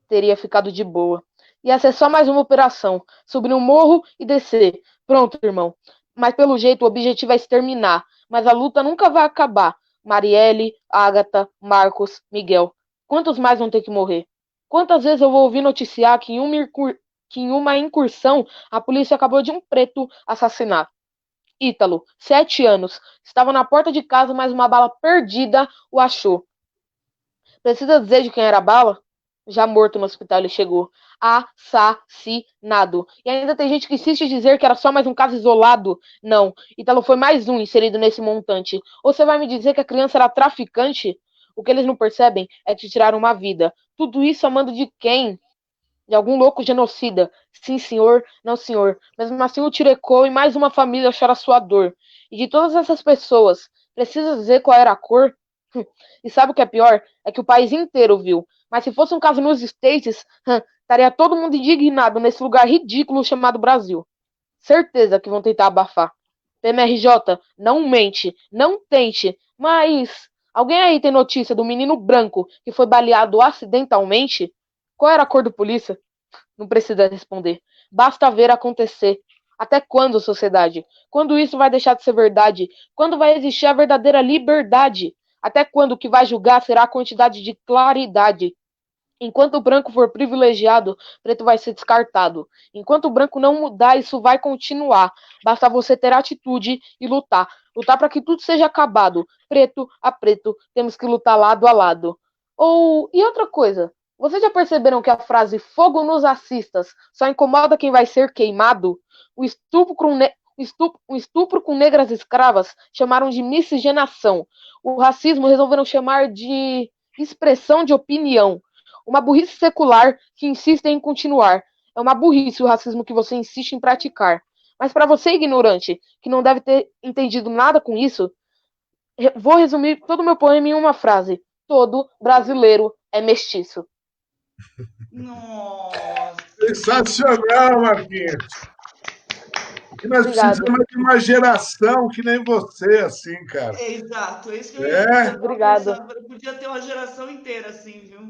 Teria ficado de boa. Ia ser só mais uma operação. Subir no morro e descer. Pronto, irmão. Mas pelo jeito o objetivo é exterminar. Mas a luta nunca vai acabar. Marielle, Agatha, Marcos, Miguel. Quantos mais vão ter que morrer? Quantas vezes eu vou ouvir noticiar que em uma incursão a polícia acabou de um preto assassinar? Ítalo, 7 anos. Estava na porta de casa, mas uma bala perdida o achou. Precisa dizer de quem era a bala? Já morto no hospital ele chegou. Assassinado. E ainda tem gente que insiste em dizer que era só mais um caso isolado. Não. Ítalo foi mais um inserido nesse montante. Ou você vai me dizer que a criança era traficante? O que eles não percebem é que tiraram uma vida. Tudo isso a mando de quem? De algum louco genocida. Sim, senhor. Não, senhor. Mesmo assim o tiro ecoou e mais uma família chora sua dor. E de todas essas pessoas, precisa dizer qual era a cor? E sabe o que é pior? É que o país inteiro viu. Mas se fosse um caso nos States, estaria todo mundo indignado nesse lugar ridículo chamado Brasil. Certeza que vão tentar abafar. PMRJ, não mente, não tente. Mas alguém aí tem notícia do menino branco que foi baleado acidentalmente? Qual era a cor do polícia? Não precisa responder. Basta ver acontecer. Até quando, sociedade? Quando isso vai deixar de ser verdade? Quando vai existir a verdadeira liberdade? Até quando o que vai julgar será a quantidade de claridade? Enquanto o branco for privilegiado, preto vai ser descartado. Enquanto o branco não mudar, isso vai continuar. Basta você ter atitude e lutar. Lutar para que tudo seja acabado. Preto a preto, temos que lutar lado a lado. E outra coisa, vocês já perceberam que a frase fogo nos assistas só incomoda quem vai ser queimado? Um estupro com negras escravas chamaram de miscigenação. O racismo resolveram chamar de expressão de opinião. Uma burrice secular que insiste em continuar. É uma burrice o racismo que você insiste em praticar. Mas para você, ignorante, que não deve ter entendido nada com isso, vou resumir todo o meu poema em uma frase. Todo brasileiro é mestiço.
Nossa!
Sensacional, Marquinhos. E nós
Obrigada.
precisamos de uma geração que nem você, assim, cara.
Exato, é isso que eu
É,
tava
Obrigada.
pensando. Eu podia ter uma geração inteira assim, viu?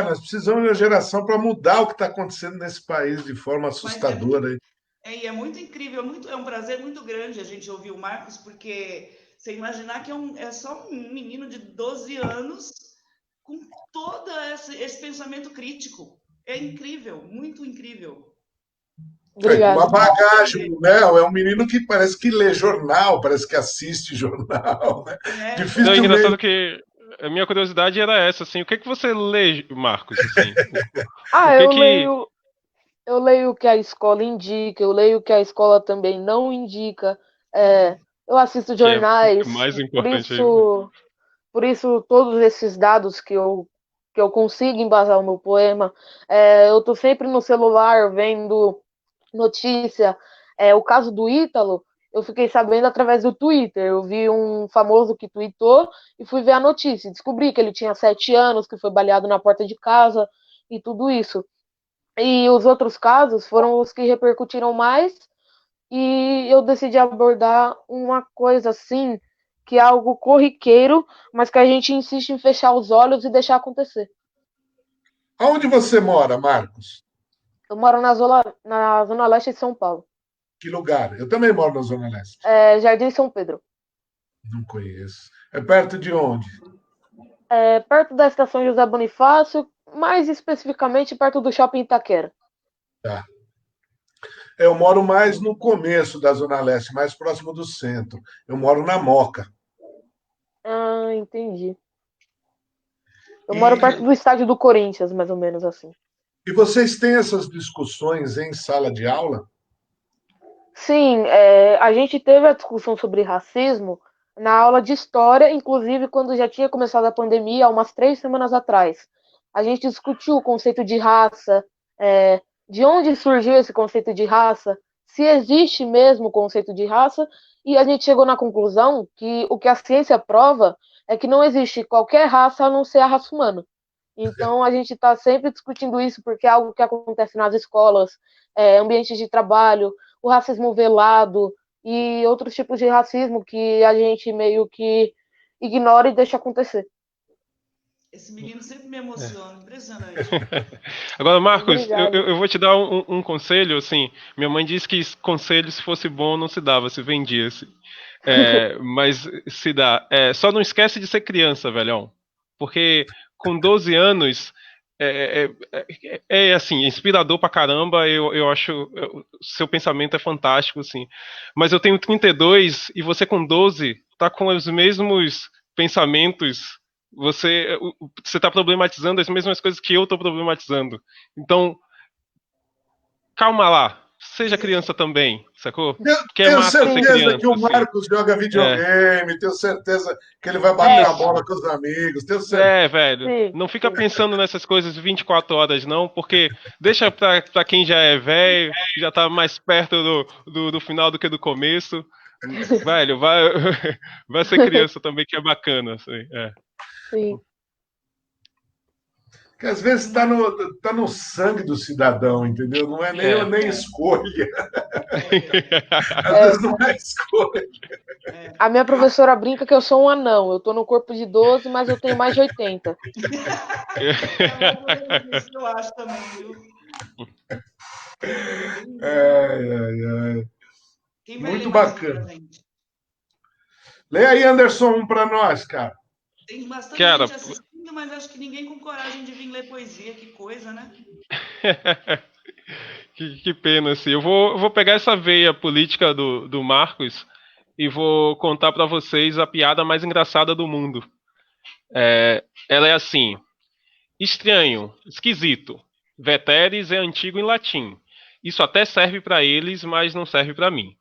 nós precisamos de uma geração para mudar o que está acontecendo nesse país de forma
Mas
assustadora.
e é muito incrível, é um prazer muito grande a gente ouvir o Marcos, porque você imaginar que é só um menino de 12 anos com todo esse pensamento crítico. É incrível, muito incrível.
Uma
Obrigada.
bagagem, né? É um menino que parece que lê jornal, parece que assiste jornal, né?
Não, é
Dificilmente.
engraçado que a minha curiosidade era essa, assim, o que que você lê, Marcos, assim? O
Ah,
que que...
eu leio o que a escola indica, eu leio o que a escola também não indica. É, eu assisto
que é
jornais,
mais importante ainda?
por isso todos esses dados que eu consigo embasar o meu poema, eu tô sempre no celular vendo notícia. O caso do Ítalo, eu fiquei sabendo através do Twitter. Eu vi um famoso que tweetou e fui ver a notícia. Descobri que ele tinha 7 anos, que foi baleado na porta de casa e tudo isso. E os outros casos foram os que repercutiram mais, e eu decidi abordar uma coisa assim, que é algo corriqueiro, mas que a gente insiste em fechar os olhos e deixar acontecer.
Aonde você mora, Marcos?
Eu moro na zona leste de São Paulo,
Que lugar? Eu também moro na Zona Leste.
Jardim São Pedro,
Não conheço. É perto de onde?
perto da estação José Bonifácio, mais especificamente perto do Shopping Itaquera.
Tá. Eu moro mais no começo da Zona Leste, mais próximo do centro. Eu moro na Moca.
Ah, entendi. Eu moro perto
E,
do estádio do Corinthians, mais ou menos assim.
e vocês têm essas discussões em sala de aula?
Sim, a gente teve a discussão sobre racismo na aula de história, inclusive quando já tinha começado a pandemia, há umas 3 semanas atrás. A gente discutiu o conceito de raça, de onde surgiu esse conceito de raça, se existe mesmo o conceito de raça, e a gente chegou na conclusão que o que a ciência prova é que não existe qualquer raça a não ser a raça humana. Então a gente está sempre discutindo isso porque é algo que acontece nas escolas, ambientes de trabalho, o racismo velado e outros tipos de racismo que a gente meio que ignora e deixa acontecer.
Esse menino sempre me
É.
emociona, impressionante.
Agora, Marcos,
Obrigada.
eu vou te dar um conselho, assim, minha mãe disse que conselho, se fosse bom, não se dava, se vendia, assim. Mas se dá. Só não esquece de ser criança, velhão. Porque com 12 anos assim, inspirador pra caramba. Eu acho. Seu pensamento é fantástico, assim. Mas eu tenho 32 e você com 12 tá com os mesmos pensamentos. Você tá problematizando as mesmas coisas que eu tô problematizando. Então, calma lá. Seja criança também, sacou? Porque é
Tenho
massa ser
certeza que
criança,
o
assim.
Marcos joga
É.
videogame, tenho certeza que ele vai bater a
É,
bola com os amigos, tenho certeza.
Velho,
sim,
não fica
sim.
pensando nessas coisas 24 horas, não, porque deixa pra quem já é velho, já tá mais perto do final do que do começo. Velho, vai, vai ser criança também, que é bacana, assim,
Sim.
Que às vezes tá no sangue do cidadão, entendeu? Não é
É.
nem escolha. Às
É,
vezes não é escolha.
a minha professora brinca que eu sou um anão. Eu tô no corpo de 12, mas eu tenho mais de 80.
É mais ou menos isso que eu acho também, viu? É bem isso.
Ai, ai, ai.
Quem vai ler
Muito
mais um pra
bacana.
gente?
Lê aí, Anderson, um para nós, cara.
Tem bastante
Cara,
gente assistindo, mas acho que ninguém com coragem de vir ler poesia. Que coisa, né?
que pena, assim. Eu vou pegar essa veia política do Marcos e vou contar pra vocês a piada mais engraçada do mundo. Ela é assim: estranho, esquisito. Veteres é antigo em latim. Isso até serve pra eles, mas não serve pra mim.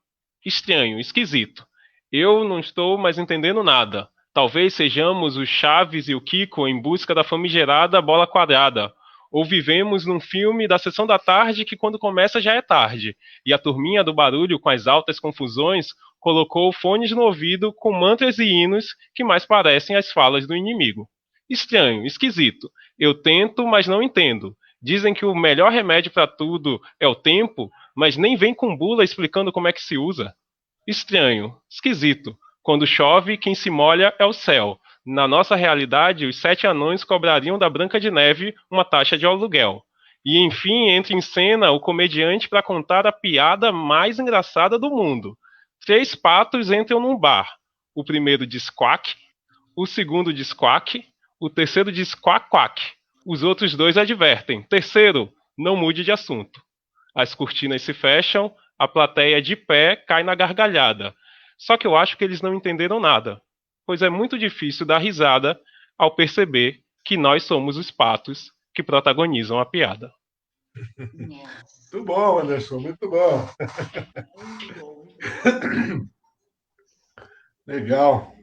Estranho, esquisito. Eu não estou mais entendendo nada. Talvez sejamos o Chaves e o Kiko em busca da famigerada bola quadrada. Ou vivemos num filme da sessão da tarde que quando começa já é tarde. E a turminha do barulho com as altas confusões colocou fones no ouvido com mantras e hinos que mais parecem as falas do inimigo. Estranho, esquisito. Eu tento, mas não entendo. Dizem que o melhor remédio para tudo é o tempo, mas nem vem com bula explicando como é que se usa. Estranho, esquisito. Quando chove, quem se molha é o céu. Na nossa realidade, os 7 anões cobrariam da Branca de Neve uma taxa de aluguel. E enfim entra em cena o comediante para contar a piada mais engraçada do mundo. 3 patos entram num bar. O primeiro diz quack, o segundo diz quack, o terceiro diz quack quack. Os outros 2 advertem. Terceiro, não mude de assunto. As cortinas se fecham, a plateia de pé cai na gargalhada. Só que eu acho que eles não entenderam nada, pois é muito difícil dar risada ao perceber que nós somos os patos que protagonizam a piada.
Nossa,
Muito bom, Anderson, muito bom.
muito bom, muito bom.
Legal.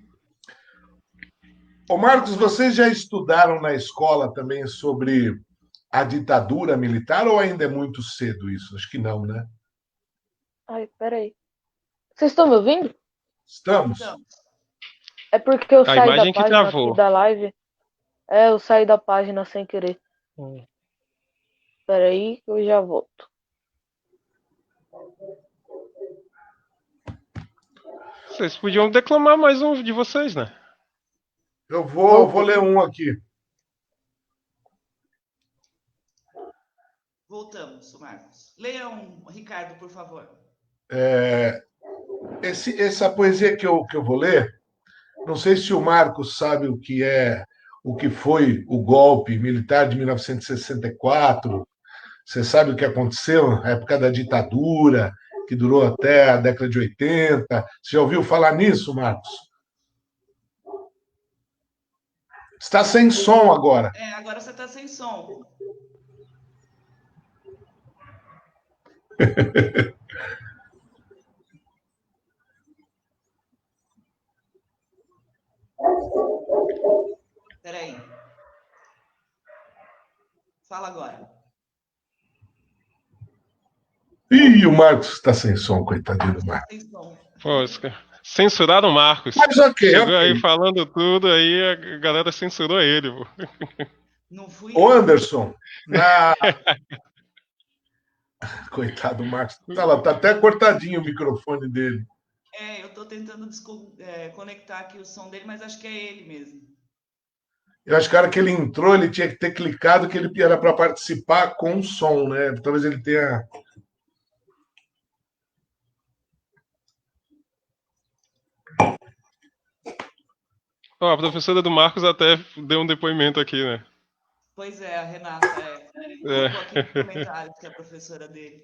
Ô Marcos, vocês já estudaram na escola também sobre a ditadura militar ou ainda é muito cedo isso? Acho que não, né?
Ai, peraí. Vocês estão me ouvindo?
Estamos?
Então,
É porque eu
A
saí da
imagem que
página
travou.
aqui da live. Eu saí da página sem querer. Peraí que eu já volto.
Vocês podiam declamar mais um de vocês, né?
Eu vou ler um aqui.
voltamos, Marcos. Leiam, Ricardo, por favor.
Essa poesia que eu vou ler, não sei se o Marcos sabe o que foi o golpe militar de 1964. Você sabe o que aconteceu na época da ditadura, que durou até a década de 80. Você já ouviu falar nisso, Marcos? Está sem som agora.
Agora você está sem som. Peraí. Fala agora.
Ih, o Marcos está sem som, coitadinho do Marcos.
Sem som.
Pô, censuraram o Marcos.
Mas ok,
Chegou
ok.
aí falando tudo, aí a galera censurou ele. Pô.
Não fui
Ô,
eu.
Anderson, coitado do Marcos. Tá lá, tá até cortadinho o microfone dele.
Eu estou tentando conectar aqui o som dele, mas acho que é ele mesmo.
Eu acho que a hora que ele entrou, ele tinha que ter clicado que ele era para participar com o som, né? Talvez ele tenha.
Ó, a professora do Marcos até deu um depoimento aqui, né?
Pois é, a Renata colocou aqui nos comentários que é a professora dele.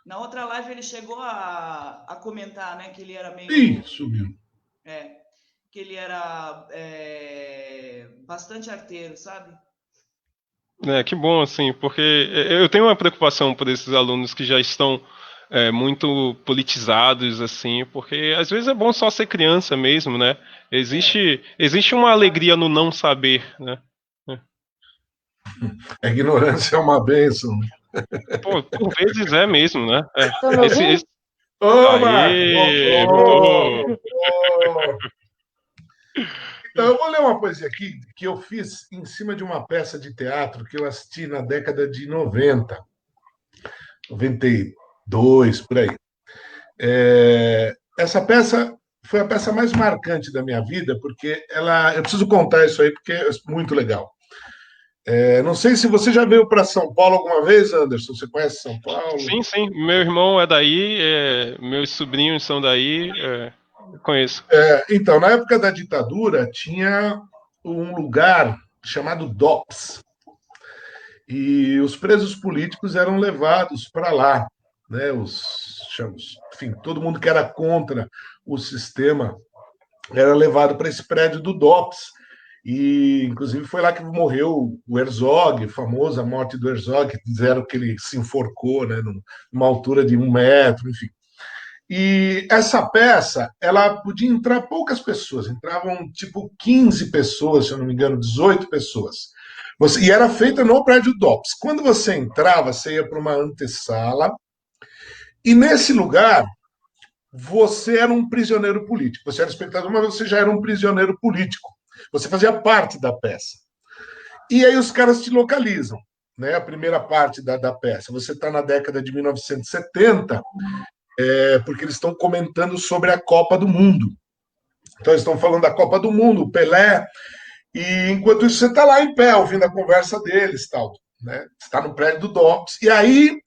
Na outra live ele chegou a comentar, né, que ele era meio...
Ih, sumiu.
Que ele era bastante arteiro, sabe?
Que bom, assim, porque eu tenho uma preocupação por esses alunos que já estão muito politizados, assim, porque às vezes é bom só ser criança mesmo, né? Existe uma alegria no não saber, né?
A ignorância é uma bênção.
Pô, por vezes é mesmo, né?
Tá me ouvindo?
Ô,
Aê,
Marcos! Então, eu vou ler uma poesia aqui que eu fiz em cima de uma peça de teatro que eu assisti na década de 90, 92, por aí. Essa peça foi a peça mais marcante da minha vida, porque eu preciso contar isso aí, porque é muito legal. Não sei se você já veio para São Paulo alguma vez, Anderson. Você conhece São Paulo?
Sim. Meu irmão é daí, meus sobrinhos são daí, conheço.
Então, na época da ditadura, tinha um lugar chamado DOPS. E os presos políticos eram levados para lá. Né? Enfim, todo mundo que era contra o sistema era levado para esse prédio do DOPS. E, inclusive, foi lá que morreu o Herzog, famosa morte do Herzog, que disseram que ele se enforcou, né, numa altura de 1 metro, enfim. E essa peça, ela podia entrar poucas pessoas, entravam tipo 15 pessoas, se eu não me engano, 18 pessoas. E era feita no prédio DOPS. Quando você entrava, você ia para uma antessala, e nesse lugar, você era um prisioneiro político. Você era espectador, mas você já era um prisioneiro político. Você fazia parte da peça. E aí os caras te localizam, né? A primeira parte da peça. Você está na década de 1970, porque eles estão comentando sobre a Copa do Mundo. Então eles estão falando da Copa do Mundo, o Pelé, e enquanto isso você está lá em pé, ouvindo a conversa deles, tal, né? Você está no prédio do DOPS, e aí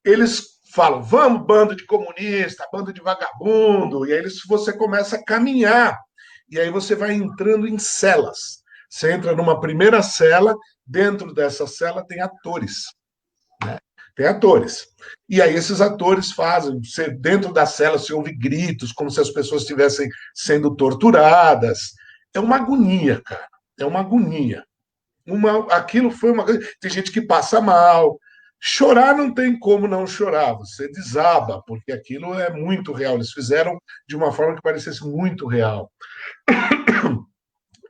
eles falam, vamos, bando de comunista, bando de vagabundo, e aí você começa a caminhar, e aí você vai entrando em celas. Você entra numa primeira cela, dentro dessa cela tem atores, né? Tem atores. E aí esses atores fazem, dentro da cela se ouve gritos, como se as pessoas estivessem sendo torturadas. É uma agonia, cara. É uma agonia. Aquilo foi uma coisa. Tem gente que passa mal. Chorar não tem como não chorar. Você desaba, porque aquilo é muito real. Eles fizeram de uma forma que parecesse muito real.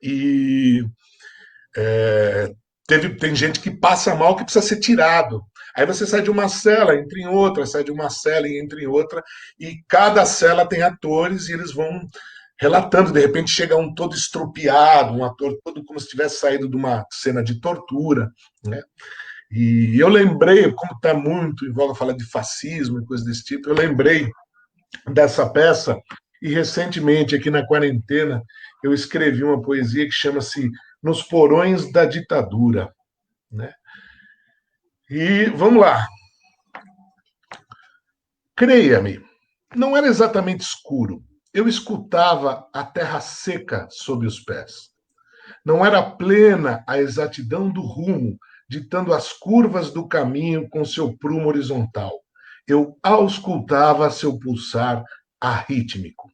E tem gente que passa mal que precisa ser tirado. Aí você sai de uma cela, entra em outra, sai de uma cela e entra em outra, e cada cela tem atores e eles vão relatando. De repente chega um todo estrupiado, um ator todo como se tivesse saído de uma cena de tortura, né? E eu lembrei, como está muito em voga falar de fascismo e coisas desse tipo, eu lembrei dessa peça e recentemente, aqui na quarentena, eu escrevi uma poesia que chama-se Nos Porões da Ditadura, né? E vamos lá. Creia-me, não era exatamente escuro. Eu escutava a terra seca sob os pés. Não era plena a exatidão do rumo, ditando as curvas do caminho com seu prumo horizontal. Eu auscultava seu pulsar arrítmico.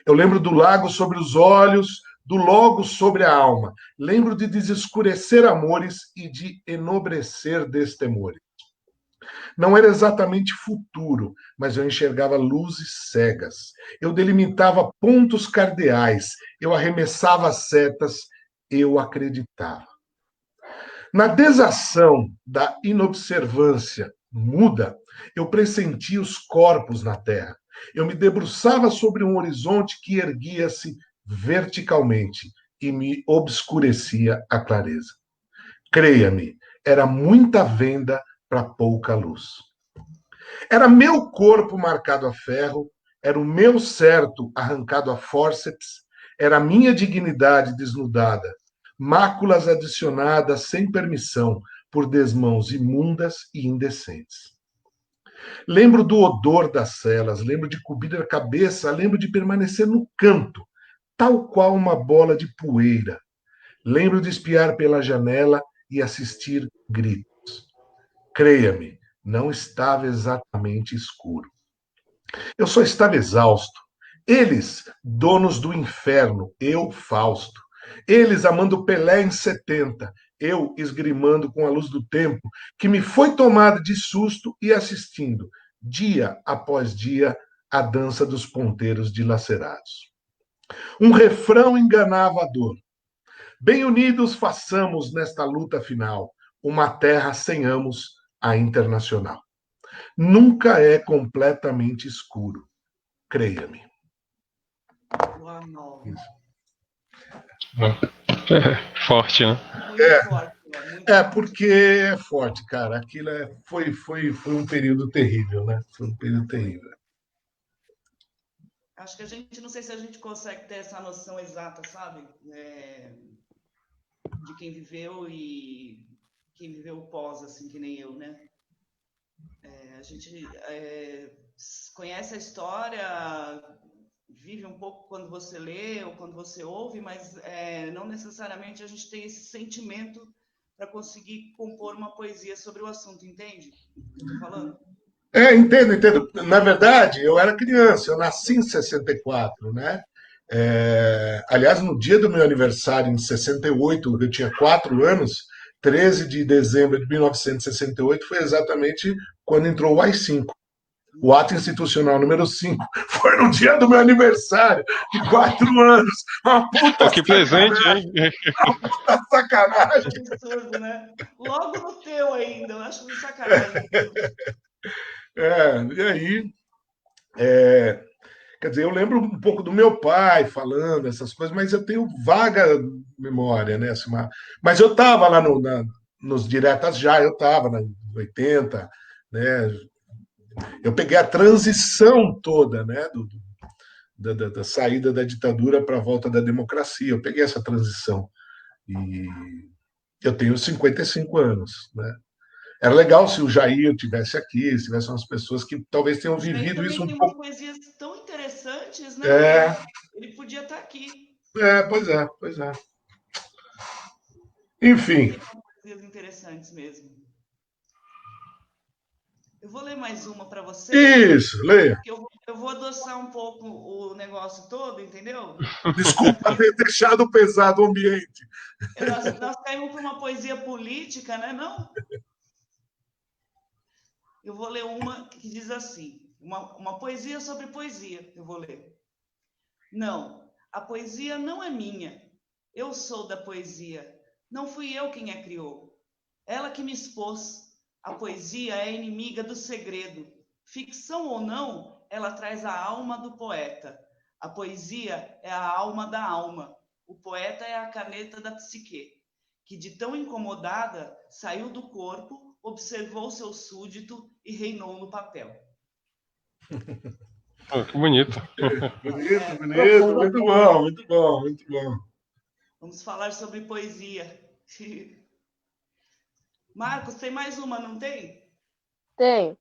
Eu lembro do lago sobre os olhos, do logo sobre a alma. Lembro de desescurecer amores e de enobrecer destemores. Não era exatamente futuro, mas eu enxergava luzes cegas. Eu delimitava pontos cardeais, eu arremessava setas, eu acreditava. Na desação da inobservância muda, eu pressentia os corpos na terra. Eu me debruçava sobre um horizonte que erguia-se verticalmente e me obscurecia a clareza. Creia-me, era muita venda para pouca luz. Era meu corpo marcado a ferro, era o meu certo arrancado a fórceps, era a minha dignidade desnudada, máculas adicionadas sem permissão por desmãos imundas e indecentes. Lembro do odor das celas, lembro de cobrir a cabeça, lembro de permanecer no canto, tal qual uma bola de poeira. Lembro de espiar pela janela e assistir gritos. Creia-me, não estava exatamente escuro. Eu só estava exausto. Eles, donos do inferno, eu, Fausto. Eles amando Pelé em 70, eu esgrimando com a luz do tempo, que me foi tomada de susto e assistindo, dia após dia, a dança dos ponteiros dilacerados. Um refrão enganava a dor. Bem unidos façamos nesta luta final uma terra sem amos, a internacional. Nunca é completamente escuro, creia-me.
Uau.
Forte, né?
Muito forte.
Porque é forte, cara. Aquilo foi um período terrível, né? Foi um período terrível.
Acho que não sei se a gente consegue ter essa noção exata, sabe? De quem viveu e quem viveu o pós, assim, que nem eu, né? A gente conhece a história, vive um pouco quando você lê ou quando você ouve, mas não necessariamente a gente tem esse sentimento para conseguir compor uma poesia sobre o assunto, entende o que eu estou falando?
Entendo. Na verdade, eu era criança, eu nasci em 64, né? Aliás, no dia do meu aniversário, em 68, eu tinha 4 anos, 13 de dezembro de 1968, foi exatamente quando entrou o AI-5. O ato institucional número 5 foi no dia do meu aniversário, de 4 anos. Uma puta
Que presente, hein?
Uma puta sacanagem.
Que absurdo, né? Logo no teu ainda, eu acho que sacanagem.
E aí, quer dizer, eu lembro um pouco do meu pai falando essas coisas, mas eu tenho vaga memória, né? Assim, mas eu estava lá nos Diretas Já, eu estava na 80, né? Eu peguei a transição toda, né? Da saída da ditadura para a volta da democracia. Eu peguei essa transição. E eu tenho 55 anos, né? Era legal se o Jair tivesse aqui, se tivesse umas pessoas que talvez tenham vivido isso um
tem
pouco.
umas poesias tão interessantes, né?
É,
Ele podia estar aqui.
pois é. Enfim.
Tem umas poesias interessantes mesmo. Eu vou ler mais uma para vocês.
Isso, leia.
Eu vou adoçar um pouco o negócio todo, entendeu?
Desculpa ter deixado pesado o ambiente.
Nós caímos para uma poesia política, né? Não? Eu vou ler uma que diz assim, uma poesia sobre poesia, eu vou ler. Não, a poesia não é minha. Eu sou da poesia. Não fui eu quem a criou. Ela que me expôs. A poesia é inimiga do segredo. Ficção ou não, ela traz a alma do poeta. A poesia é a alma da alma. O poeta é a caneta da psique, que de tão incomodada saiu do corpo, observou seu súdito e reinou no papel.
Que bonito.
Bonito, muito bom.
Vamos falar sobre poesia. Marcos, tem mais uma, não tem?
Tem.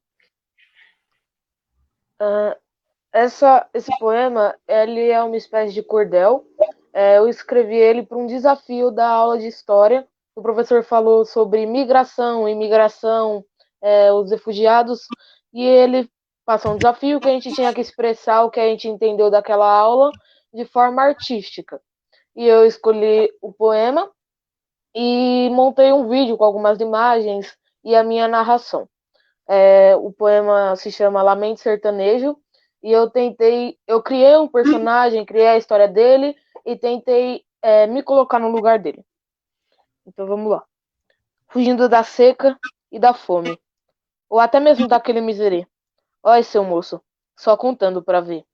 Esse poema, ele é uma espécie de cordel. Eu escrevi ele para um desafio da aula de história. O professor falou sobre migração, imigração, os refugiados, e ele passou um desafio que a gente tinha que expressar o que a gente entendeu daquela aula de forma artística. E eu escolhi o poema e montei um vídeo com algumas imagens e a minha narração. O poema se chama Lamento Sertanejo, e eu criei um personagem, criei a história dele e tentei me colocar no lugar dele. Então vamos lá. Fugindo da seca e da fome, ou até mesmo daquele miserê. Olha, seu moço, só contando pra ver.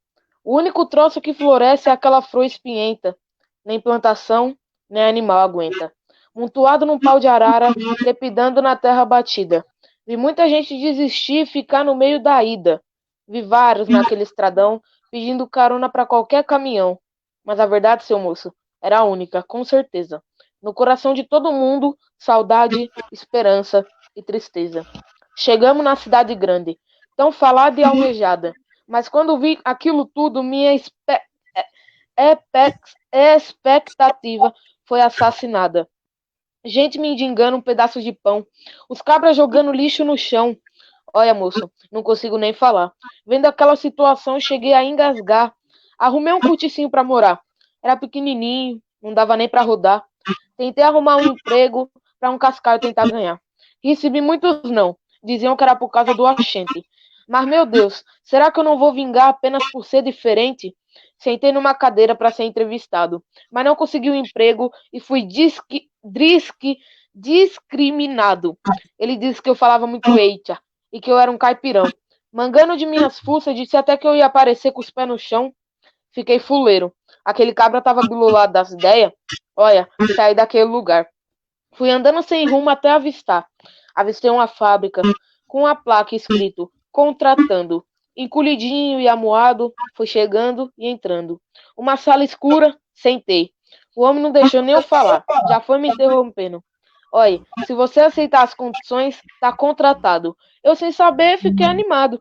O único troço que floresce é aquela flor espinhenta, nem plantação, nem animal aguenta. Montuado num pau de arara, trepidando na terra batida. Vi muita gente desistir e ficar no meio da ida. Vi vários naquele estradão, pedindo carona para qualquer caminhão. Mas a verdade, seu moço, era a única, com certeza. No coração de todo mundo, saudade, esperança e tristeza. Chegamos na cidade grande, tão falada e alvejada. Mas quando vi aquilo tudo, minha expectativa foi assassinada. Gente mendigando um pedaço de pão. Os cabras jogando lixo no chão. Olha, moço, não consigo nem falar. Vendo aquela situação, cheguei a engasgar. Arrumei um corticinho para morar. Era pequenininho, não dava nem para rodar. Tentei arrumar um emprego para um cascalho tentar ganhar. Recebi muitos não. Diziam que era por causa do oxente. Mas, meu Deus, será que eu não vou vingar apenas por ser diferente? Sentei numa cadeira para ser entrevistado, mas não consegui um emprego e fui discriminado. Ele disse que eu falava muito eita e que eu era um caipirão. Mangando de minhas fuças, disse até que eu ia aparecer com os pés no chão. Fiquei fuleiro. Aquele cabra tava bilulado das ideias. Olha, saí daquele lugar. Fui andando sem rumo até avistar. Avistei uma fábrica com uma placa escrito contratando. Encolhidinho e amuado, foi chegando e entrando. Uma sala escura, sentei. O homem não deixou nem eu falar, já foi me interrompendo. Olha, se você aceitar as condições, tá contratado. Eu, sem saber, fiquei animado.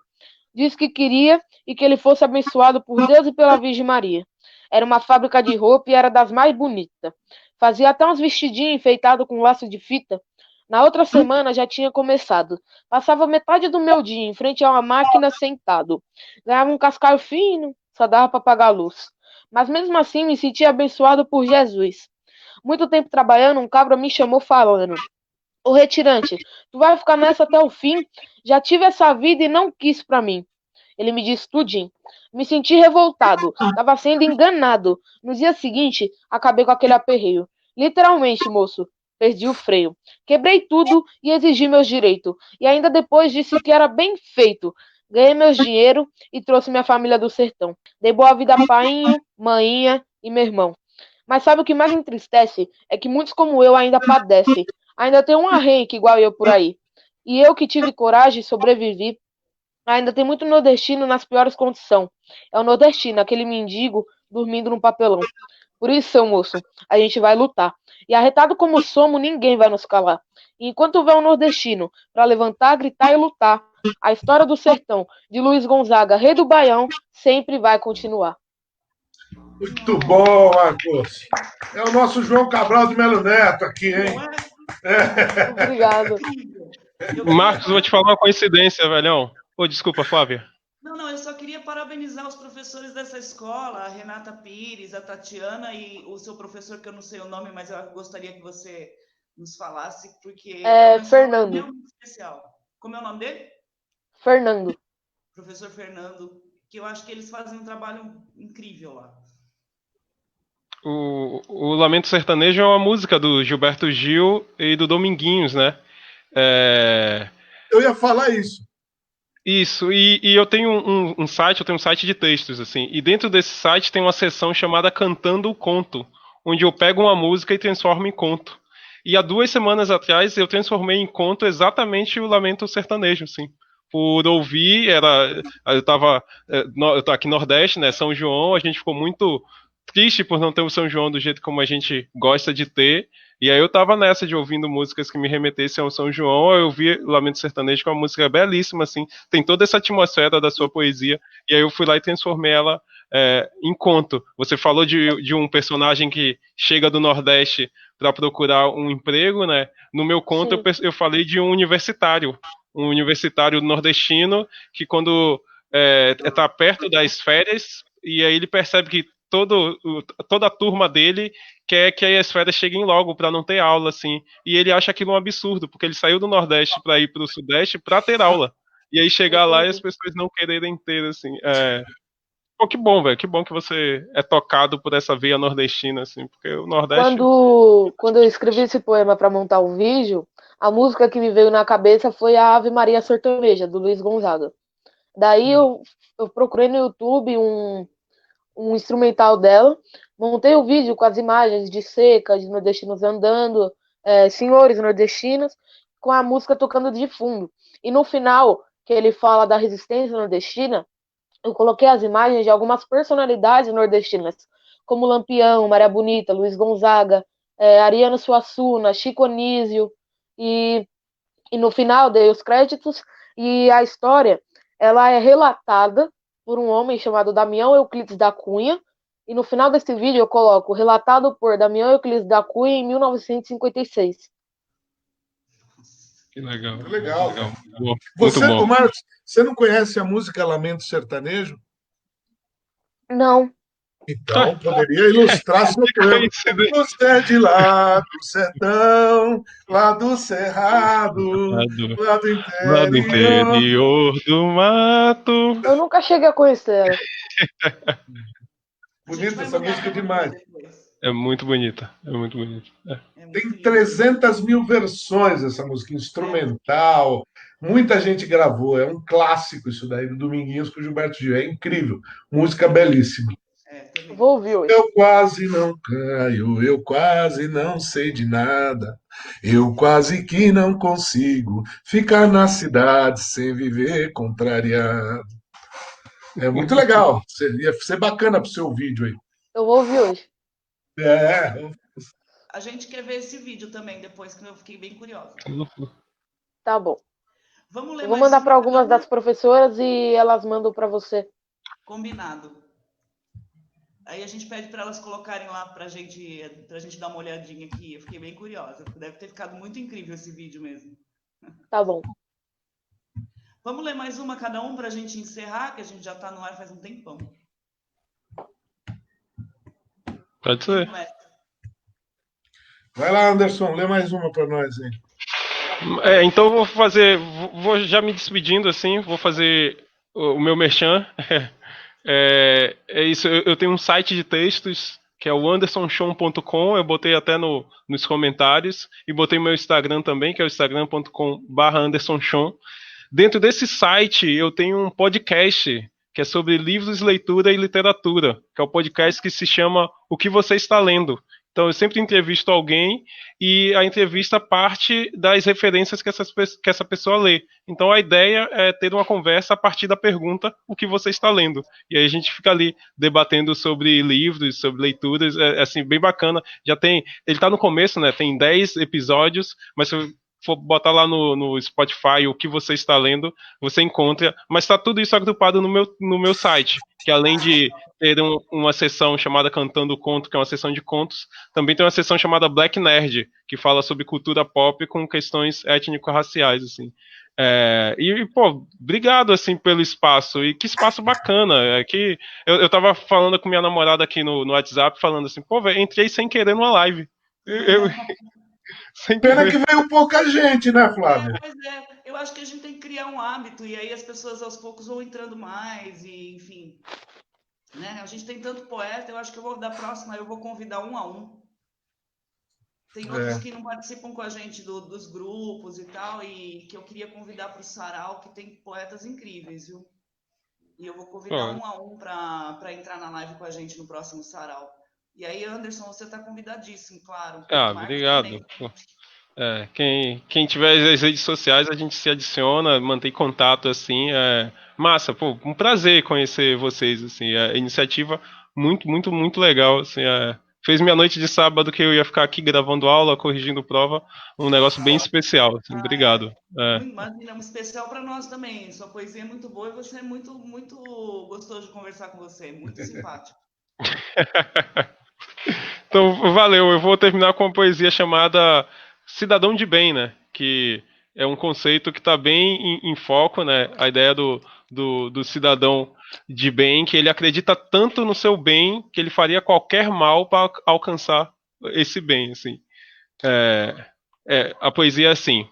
Disse que queria e que ele fosse abençoado por Deus e pela Virgem Maria. Era uma fábrica de roupa e era das mais bonitas. Fazia até uns vestidinhos enfeitados com laço de fita. Na outra semana já tinha começado. Passava metade do meu dia em frente a uma máquina sentado. Ganhava um cascalho fino, só dava para pagar a luz. Mas mesmo assim me sentia abençoado por Jesus. Muito tempo trabalhando, um cabra me chamou falando: ô retirante, tu vai ficar nessa até o fim? Já tive essa vida e não quis pra mim. Ele me disse tudinho. Me senti revoltado. Tava sendo enganado. No dia seguinte, acabei com aquele aperreio. Literalmente, moço. Perdi o freio. Quebrei tudo e exigi meus direitos. E ainda depois disse que era bem feito. Ganhei meus dinheiro e trouxe minha família do sertão. Dei boa vida a painho, maninha e meu irmão. Mas sabe o que mais entristece? É que muitos como eu ainda padecem. Ainda tem um arranque igual eu por aí. E eu que tive coragem e sobrevivi. Ainda tem muito nordestino nas piores condições. É o nordestino, aquele mendigo dormindo no papelão. Por isso, seu moço, a gente vai lutar. E arretado como somos, ninguém vai nos calar. E enquanto houver um nordestino para levantar, gritar e lutar, a história do sertão de Luiz Gonzaga, rei do Baião, sempre vai continuar.
Muito bom, Marcos. É o nosso João Cabral de Melo Neto aqui, hein?
Obrigado.
Marcos, vou te falar uma coincidência, velhão. Ô, desculpa, Flávia.
Não, eu só queria parabenizar os professores dessa escola, a Renata Pires, a Tatiana e o seu professor, que eu não sei o nome, mas eu gostaria que você nos falasse, porque é uma escola
Fernando.
realmente especial. Como é o nome dele?
Fernando.
Professor Fernando, que eu acho que eles fazem um trabalho incrível lá.
O Lamento Sertanejo é uma música do Gilberto Gil e do Dominguinhos, né?
Eu ia falar isso.
Isso, e eu tenho um site, eu tenho um site de textos, assim, e dentro desse site tem uma seção chamada Cantando o Conto, onde eu pego uma música e transformo em conto. E há 2 semanas atrás eu transformei em conto exatamente o Lamento Sertanejo, assim. Por ouvir, eu tô aqui no Nordeste, né, São João, a gente ficou muito triste por não ter o São João do jeito como a gente gosta de ter, e aí eu tava nessa de ouvindo músicas que me remetessem ao São João, eu vi Lamento Sertanejo, que é uma música belíssima, assim, tem toda essa atmosfera da sua poesia, e aí eu fui lá e transformei ela em conto. Você falou de um personagem que chega do Nordeste para procurar um emprego, né? No meu conto eu falei de um universitário nordestino que quando tá perto das férias, e aí ele percebe que toda a turma dele quer que as férias cheguem logo para não ter aula, assim. E ele acha aquilo um absurdo, porque ele saiu do Nordeste para ir para o Sudeste para ter aula. E aí chegar lá e as pessoas não quererem ter, assim. Pô, que bom, velho. Que bom que você é tocado por essa veia nordestina, assim, porque o Nordeste.
Quando eu escrevi esse poema para montar o vídeo, a música que me veio na cabeça foi a Ave Maria Sertaneja, do Luiz Gonzaga. Daí eu procurei no YouTube um instrumental dela, montei o vídeo com as imagens de seca, de nordestinos andando, senhores nordestinos, com a música tocando de fundo. E no final, que ele fala da resistência nordestina, eu coloquei as imagens de algumas personalidades nordestinas, como Lampião, Maria Bonita, Luiz Gonzaga, Ariano Suassuna, Chico Anísio, e no final dei os créditos, e a história ela é relatada por um homem chamado Damião Euclides da Cunha, e no final desse vídeo eu coloco relatado por Damião Euclides da Cunha em 1956.
Que legal.
Muito legal.
Muito bom.
Marcos, você não conhece a música Lamento Sertanejo?
Não.
Então, poderia ilustrar seu poema. Você é de lá do sertão, lá do cerrado, lá do
interior do mato.
Eu nunca cheguei a conhecer ela.
Bonita essa música demais.
É muito bonita, é muito bonita.
Tem 300 mil versões essa música, instrumental. Muita gente gravou, é um clássico isso daí, do Dominguinhos com o Gilberto Gil. É incrível, música belíssima.
Vou ouvir hoje.
Eu quase não caio, eu quase não sei de nada. Eu quase que não consigo ficar na cidade sem viver contrariado. É muito legal. Ia ser bacana pro seu vídeo aí.
Eu vou ouvir hoje.
A gente quer ver esse vídeo também depois, que eu fiquei bem curiosa.
Tá bom.
Vamos ler
eu vou mandar para algumas das professoras e elas mandam para você.
Combinado. Aí a gente pede para elas colocarem lá pra gente dar uma olhadinha aqui. Eu fiquei bem curiosa. Deve ter ficado muito incrível esse vídeo mesmo.
Tá bom.
Vamos ler mais uma cada um para a gente encerrar, que a gente já está no ar faz um tempão.
Pode ser.
Vai lá, Anderson, lê mais uma para nós aí.
Então vou já me despedindo assim, vou fazer o meu merchan é isso. Eu tenho um site de textos que é o andersonchon.com. Eu botei até nos comentários. E botei meu Instagram também, que é o instagram.com/andersonchon. Dentro desse site, eu tenho um podcast que é sobre livros, leitura e literatura, que é o podcast que se chama O que Você Está Lendo. Então, eu sempre entrevisto alguém e a entrevista parte das referências que essa pessoa lê. Então, a ideia é ter uma conversa a partir da pergunta o que você está lendo. E aí a gente fica ali debatendo sobre livros, sobre leituras, assim, bem bacana. Ele está no começo, né? Tem 10 episódios, mas se eu for botar lá no Spotify o que você está lendo, você encontra. Mas está tudo isso agrupado no meu site, que além de ter uma sessão chamada Cantando Conto, que é uma sessão de contos, também tem uma sessão chamada Black Nerd, que fala sobre cultura pop com questões étnico-raciais, assim. Pô, obrigado, assim, pelo espaço. E que espaço bacana. É que eu tava falando com minha namorada aqui no WhatsApp, falando assim, pô, velho, entrei sem querer numa live. Sem
Pena que
querer.
veio pouca gente, né, Flávia?
Pois é, eu acho que a gente tem que criar um hábito, e aí as pessoas aos poucos vão entrando mais, e enfim, né? A gente tem tanto poeta, eu acho que da próxima eu vou convidar um a um. Tem outros
É.
que não participam com a gente dos grupos e tal, e que eu queria convidar para o Sarau, que tem poetas incríveis, viu? E eu vou convidar
Pô,
um a um para entrar na live com a gente no próximo Sarau. E aí, Anderson, você está convidadíssimo, claro. Marcos
obrigado.
também.
Pô, quem tiver as redes sociais, a gente se adiciona, mantém contato, assim. Massa, pô, um prazer conhecer vocês, assim. A iniciativa muito, muito, muito legal, assim. Fez minha noite de sábado que eu ia ficar aqui gravando aula, corrigindo prova, um negócio bem especial, assim. Obrigado.
Imagina, um especial para nós também. Sua poesia é muito boa e você é muito, muito gostoso de conversar com você. Muito simpático.
Então, valeu. Eu vou terminar com uma poesia chamada Cidadão de Bem, né? Que é um conceito que está bem em foco, né? A ideia do cidadão de bem, que ele acredita tanto no seu bem que ele faria qualquer mal para alcançar esse bem, assim. É, a poesia é assim: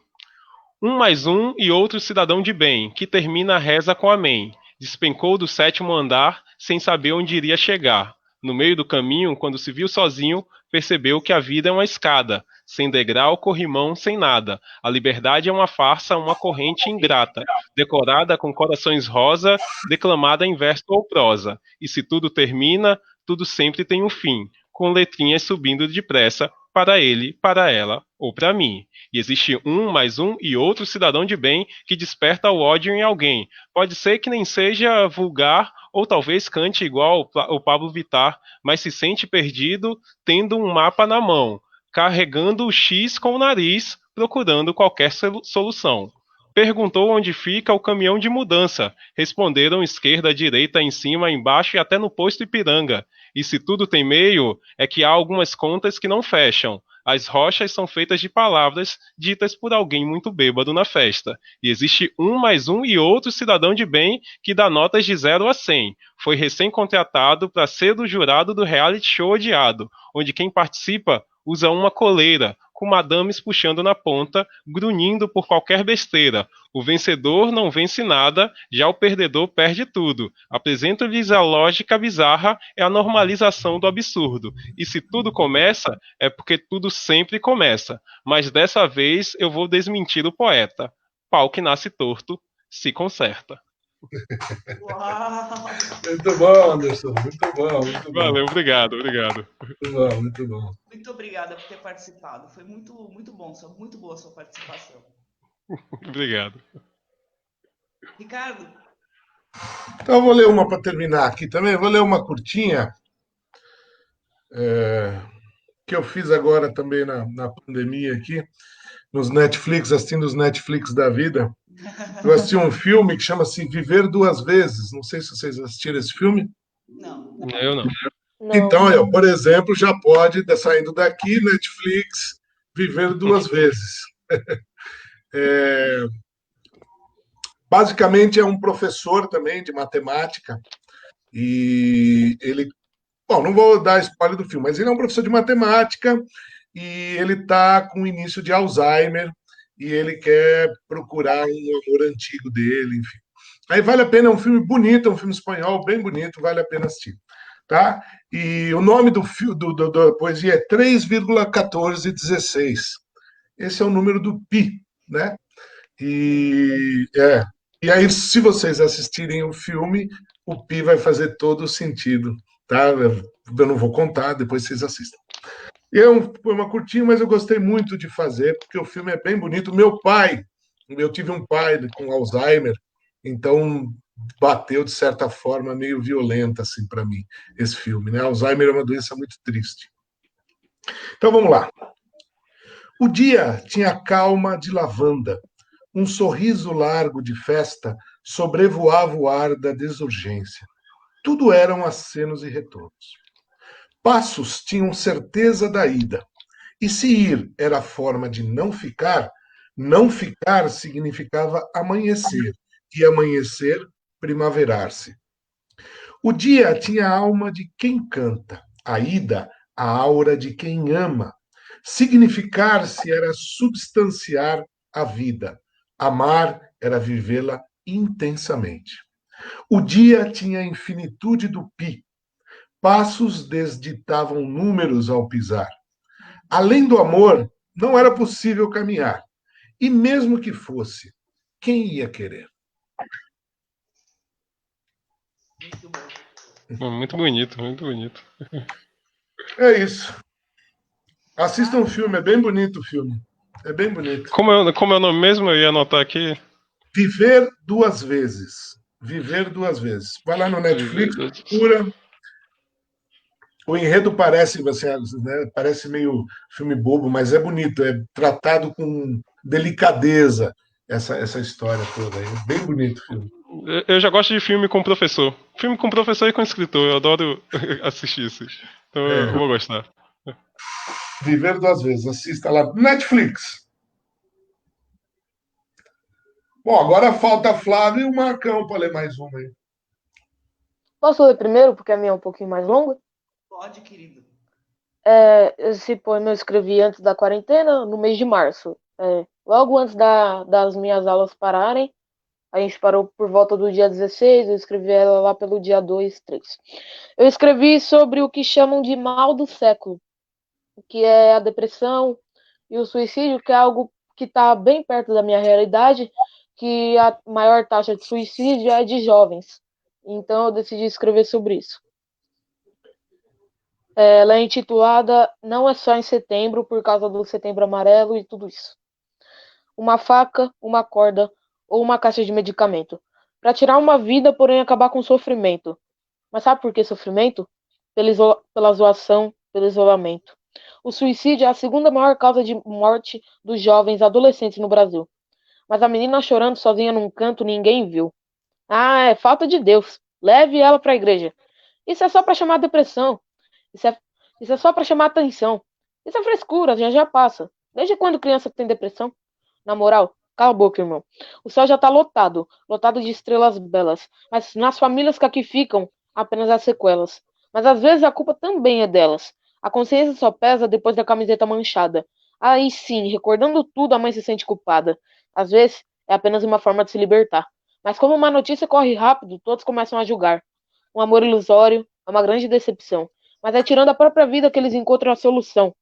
um mais um e outro cidadão de bem, que termina a reza com amém. Despencou do sétimo andar, sem saber onde iria chegar. No meio do caminho, quando se viu sozinho, percebeu que a vida é uma escada, sem degrau, corrimão, sem nada. A liberdade é uma farsa, uma corrente ingrata, decorada com corações rosa, declamada em verso ou prosa. E se tudo termina, tudo sempre tem um fim, com letrinhas subindo depressa, para ele, para ela ou para mim. E existe um mais um e outro cidadão de bem que desperta o ódio em alguém. Pode ser que nem seja vulgar ou talvez cante igual o Pablo Vittar, mas se sente perdido tendo um mapa na mão, carregando o X com o nariz, procurando qualquer solução. Perguntou onde fica o caminhão de mudança. Responderam esquerda, direita, em cima, embaixo e até no posto Ipiranga. E se tudo tem meio, é que há algumas contas que não fecham. As rochas são feitas de palavras ditas por alguém muito bêbado na festa. E existe um mais um e outro cidadão de bem que dá notas de 0 a 100. Foi recém-contratado para ser o jurado do reality show odiado, onde quem participa usa uma coleira, com madames puxando na ponta, grunhindo por qualquer besteira. O vencedor não vence nada, já o perdedor perde tudo. Apresento-lhes a lógica bizarra, é a normalização do absurdo. E se tudo começa, é porque tudo sempre começa. Mas dessa vez eu vou desmentir o poeta. Pau que nasce torto, se conserta.
Uau!
Muito bom, Anderson. Muito bom, muito bom.
Valeu, obrigado.
Muito bom, muito bom.
Muito obrigada por ter participado. Foi muito, muito bom, muito boa a sua participação.
Obrigado.
Ricardo?
Então, eu vou ler uma para terminar aqui também. Vou ler uma curtinha, que eu fiz agora também na pandemia aqui, nos Netflix, assistindo os Netflix da vida. Eu assisti um filme que chama-se Viver Duas Vezes. Não sei se vocês assistiram esse filme.
Não.
Eu não.
Não.
Então, eu, por exemplo, já pode, saindo daqui, Netflix, Viver Duas Vezes. Basicamente, é um professor também de matemática, e ele. Bom, não vou dar spoiler do filme, mas ele é um professor de matemática e ele está com início de Alzheimer e ele quer procurar um amor antigo dele, enfim. Aí vale a pena, é um filme bonito, é um filme espanhol bem bonito, vale a pena assistir. Tá? E o nome da poesia é 3,1416. Esse é o número do pi, né? E, é, e aí, se vocês assistirem o filme, o pi vai fazer todo o sentido. Tá? Eu não vou contar, depois vocês assistam. Foi uma curtinha, mas eu gostei muito de fazer, porque o filme é bem bonito. Eu tive um pai com Alzheimer, então bateu de certa forma meio violenta assim para mim esse filme, né? Alzheimer é uma doença muito triste. Então vamos lá. O dia tinha a calma de lavanda. Um sorriso largo de festa sobrevoava o ar da desurgência. Tudo eram acenos e retornos. Passos tinham certeza da ida. E se ir era a forma de não ficar significava amanhecer, e amanhecer, primaverar-se. O dia tinha a alma de quem canta, a ida, a aura de quem ama. Significar-se era substanciar a vida, amar era vivê-la intensamente. O dia tinha a infinitude do pi, passos desditavam números ao pisar. Além do amor, não era possível caminhar. E mesmo que fosse, quem ia querer?
Muito bom.
Muito bonito, muito bonito.
É isso. Assistam o filme, é bem bonito o filme. É bem bonito.
Como é o nome mesmo? Eu ia anotar aqui.
Viver duas vezes. Viver duas vezes. Vai lá no Netflix, procura. O enredo parece, né, parece meio filme bobo, mas é bonito, é tratado com delicadeza essa história toda aí. É bem bonito o filme.
Eu já gosto de filme com professor. Filme com professor e com escritor. Eu adoro assistir esses. Então eu vou gostar.
Viver duas vezes. Assista lá. Netflix. Bom, agora falta a Flávia e o Marcão para ler mais uma aí.
Posso ler primeiro, porque a minha é um pouquinho mais longa?
Pode, querido.
Esse poema eu escrevi antes da quarentena, no mês de março. Logo antes das minhas aulas pararem, a gente parou por volta do dia 16, eu escrevi ela lá pelo dia 2, 3. Eu escrevi sobre o que chamam de mal do século, que é a depressão e o suicídio, que é algo que está bem perto da minha realidade, que a maior taxa de suicídio é de jovens. Então eu decidi escrever sobre isso. Ela é intitulada Não é só em setembro, por causa do setembro amarelo e tudo isso. Uma faca, uma corda ou uma caixa de medicamento. Para tirar uma vida, porém acabar com o sofrimento. Mas sabe por que sofrimento? Pela zoação, pelo isolamento. O suicídio é a segunda maior causa de morte dos jovens adolescentes no Brasil. Mas a menina chorando sozinha num canto ninguém viu. Ah, é falta de Deus. Leve ela para a igreja. Isso é só para chamar depressão. Isso é, isso é só para chamar atenção. Isso é frescura, já passa. Desde quando criança tem depressão? Na moral, cala a boca, irmão. O céu já tá lotado, lotado de estrelas belas. Mas nas famílias que aqui ficam, apenas as sequelas. Mas às vezes a culpa também é delas. A consciência só pesa depois da camiseta manchada. Aí sim, recordando tudo, a mãe se sente culpada. Às vezes, é apenas uma forma de se libertar. Mas como uma notícia corre rápido, todos começam a julgar. Um amor ilusório é uma grande decepção. Mas é tirando a própria vida que eles encontram a solução.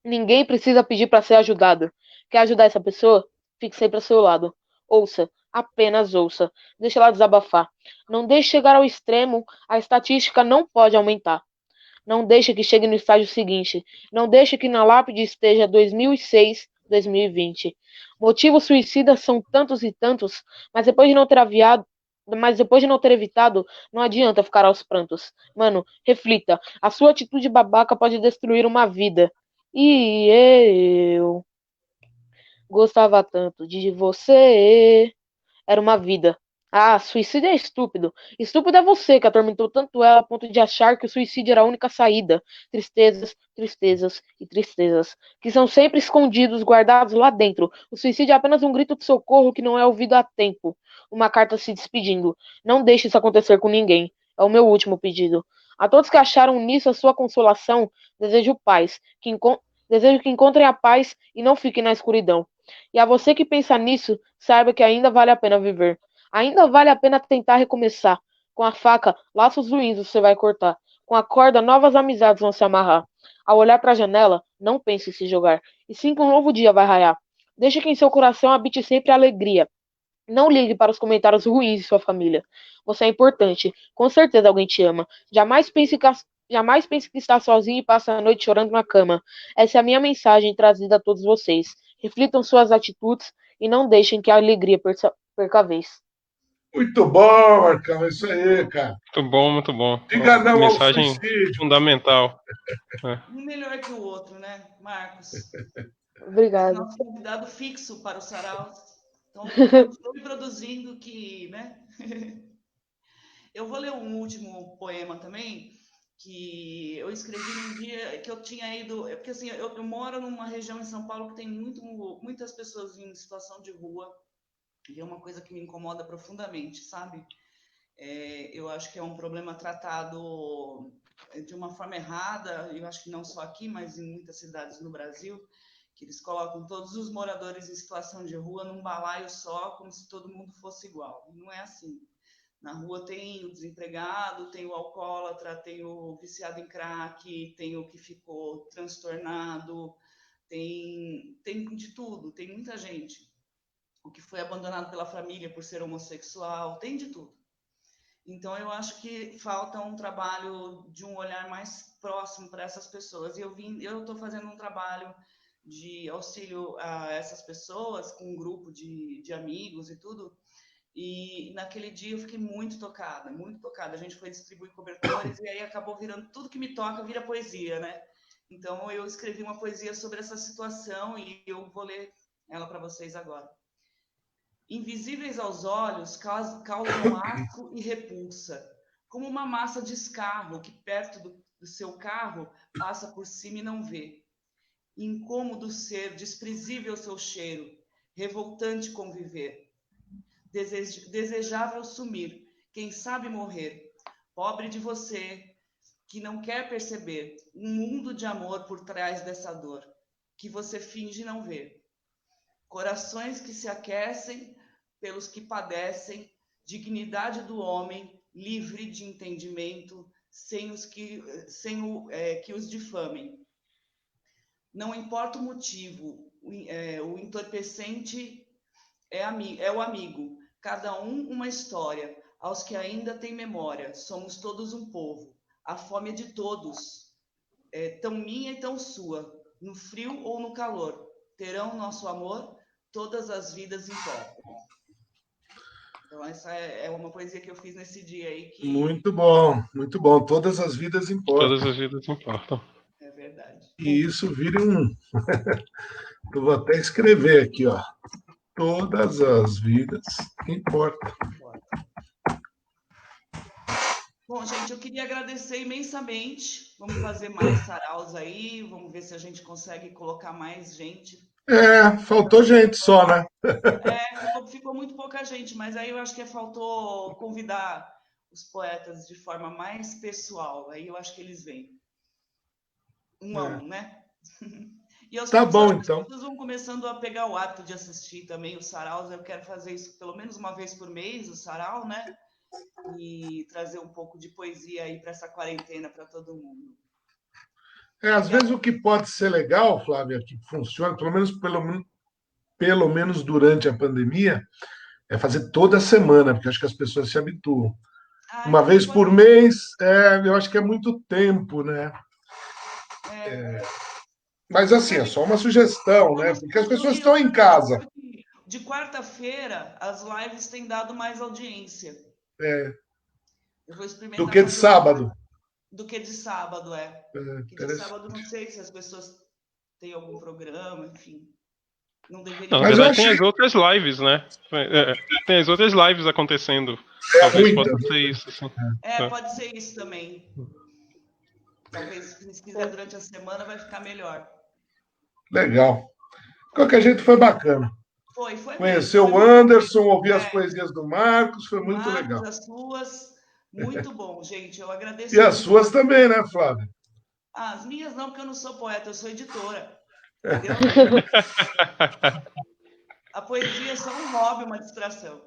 Ninguém precisa pedir para ser ajudado. Quer ajudar essa pessoa? Fique sempre ao seu lado. Ouça, apenas ouça. Deixe ela desabafar. Não deixe chegar ao extremo, a estatística não pode aumentar. Não deixe que chegue no estágio seguinte. Não deixe que na lápide esteja 2006, 2020. Motivos suicidas são tantos e tantos, mas depois de não ter evitado, não adianta ficar aos prantos. Mano, reflita. A sua atitude babaca pode destruir uma vida. E eu gostava tanto de você. Era uma vida. Ah, suicídio é estúpido. Estúpido é você que atormentou tanto ela a ponto de achar que o suicídio era a única saída. Tristezas, tristezas e tristezas, que são sempre escondidos, guardados lá dentro. O suicídio é apenas um grito de socorro que não é ouvido a tempo. Uma carta se despedindo. Não deixe isso acontecer com ninguém. É o meu último pedido. A todos que acharam nisso a sua consolação, desejo paz. Desejo que encontrem a paz e não fiquem na escuridão. E a você que pensa nisso, saiba que ainda vale a pena viver. Ainda vale a pena tentar recomeçar. Com a faca, laços ruins você vai cortar. Com a corda, novas amizades vão se amarrar. Ao olhar para a janela, não pense em se jogar, e sim que um novo dia vai raiar. Deixe que em seu coração habite sempre a alegria. Não ligue para os comentários ruins de sua família. Você é importante. Com certeza alguém te ama. Jamais pense que está sozinho e passa a noite chorando na cama. Essa é a minha mensagem trazida a todos vocês. Reflitam suas atitudes e não deixem que a alegria perca a vez.
Muito bom, Marcão. É isso aí, cara.
Muito bom, muito bom.
Diga não ao
Mensagem
suicídio.
fundamental.
Um melhor que o outro, né, Marcos? É
Obrigada.
nosso convidado fixo para o Sarau. Então, continue produzindo que, né? Eu vou ler um último poema também, que eu escrevi num dia que eu tinha ido. Porque assim, eu moro numa região em São Paulo que tem muitas pessoas em situação de rua, e é uma coisa que me incomoda profundamente, sabe? Eu acho que é um problema tratado de uma forma errada, eu acho que não só aqui, mas em muitas cidades no Brasil, que eles colocam todos os moradores em situação de rua num balaio só, como se todo mundo fosse igual. E não é assim. Na rua tem o desempregado, tem o alcoólatra, tem o viciado em crack, tem o que ficou transtornado, tem de tudo, tem muita gente. O que foi abandonado pela família por ser homossexual, tem de tudo. Então, eu acho que falta um trabalho de um olhar mais próximo para essas pessoas. E eu estou fazendo um trabalho de auxílio a essas pessoas, com um grupo de amigos e tudo. E naquele dia eu fiquei muito tocada, muito tocada. A gente foi distribuir cobertores e aí acabou virando tudo que me toca, vira poesia, né? Então, eu escrevi uma poesia sobre essa situação e eu vou ler ela para vocês agora. Invisíveis aos olhos, causam asco e repulsa, como uma massa de escarro que perto do seu carro passa por cima e não vê. Incômodo ser, desprezível seu cheiro, revoltante conviver. Desejável sumir, quem sabe morrer. Pobre de você, que não quer perceber um mundo de amor por trás dessa dor, que você finge não ver. Corações que se aquecem pelos que padecem, dignidade do homem, livre de entendimento, sem que os difamem. Não importa o motivo, o entorpecente é o amigo, cada um uma história, aos que ainda têm memória, somos todos um povo, a fome é de todos, tão minha e tão sua, no frio ou no calor, terão nosso amor, todas as vidas importam. Então, essa é uma poesia que eu fiz nesse dia aí que
Muito bom, muito bom. Todas as vidas
Todas
importam.
as vidas importam.
é verdade.
E isso vira um. Eu vou até escrever aqui, ó. Todas as vidas importam.
Bom, gente, eu queria agradecer imensamente. Vamos fazer mais saraus aí, vamos ver se a gente consegue colocar mais gente.
Faltou gente só, né?
Ficou muito pouca gente, mas aí eu acho que faltou convidar os poetas de forma mais pessoal. Aí eu acho que eles vêm. Um a um, né? E aos
Tá
poucos eu
bom,
acho que as
então.
pessoas vão começando a pegar o hábito de assistir também os saraus. Eu quero fazer isso pelo menos uma vez por mês, o sarau, né? E trazer um pouco de poesia aí para essa quarentena para todo mundo.
Às vezes o que pode ser legal, Flávia, que funciona, pelo menos durante a pandemia, é fazer toda semana, porque acho que as pessoas se habituam. Uma
Também
vez
pode
por
ser.
mês, eu acho que é muito tempo, né? Mas assim, é só uma sugestão, né? Porque as pessoas estão em casa.
De quarta-feira, as lives têm dado mais audiência.
É,
Eu vou
do
experimentar
que de
fazer uma
sábado.
do que de sábado, Que de
Interessante.
sábado não sei se as pessoas têm algum programa, enfim. Não deveria
Não, na
Mas eu
verdade tem
achei
as outras lives, né? Tem as outras lives acontecendo. Talvez
muita.
possa ser isso, assim.
Pode ser isso também. Talvez, se quiser, durante a semana vai ficar melhor.
Legal. De qualquer jeito, foi bacana.
Foi mesmo.
Conhecer
Foi
o
muito bom.
Anderson, ouvir as poesias do Marcos, foi muito
Marcos,
legal.
as suas, muito bom, gente. Eu
E
agradeço
as
muito.
suas também, né, Flávia?
As minhas não, porque eu não sou poeta, eu sou editora. Entendeu? A poesia é só um hobby, uma distração.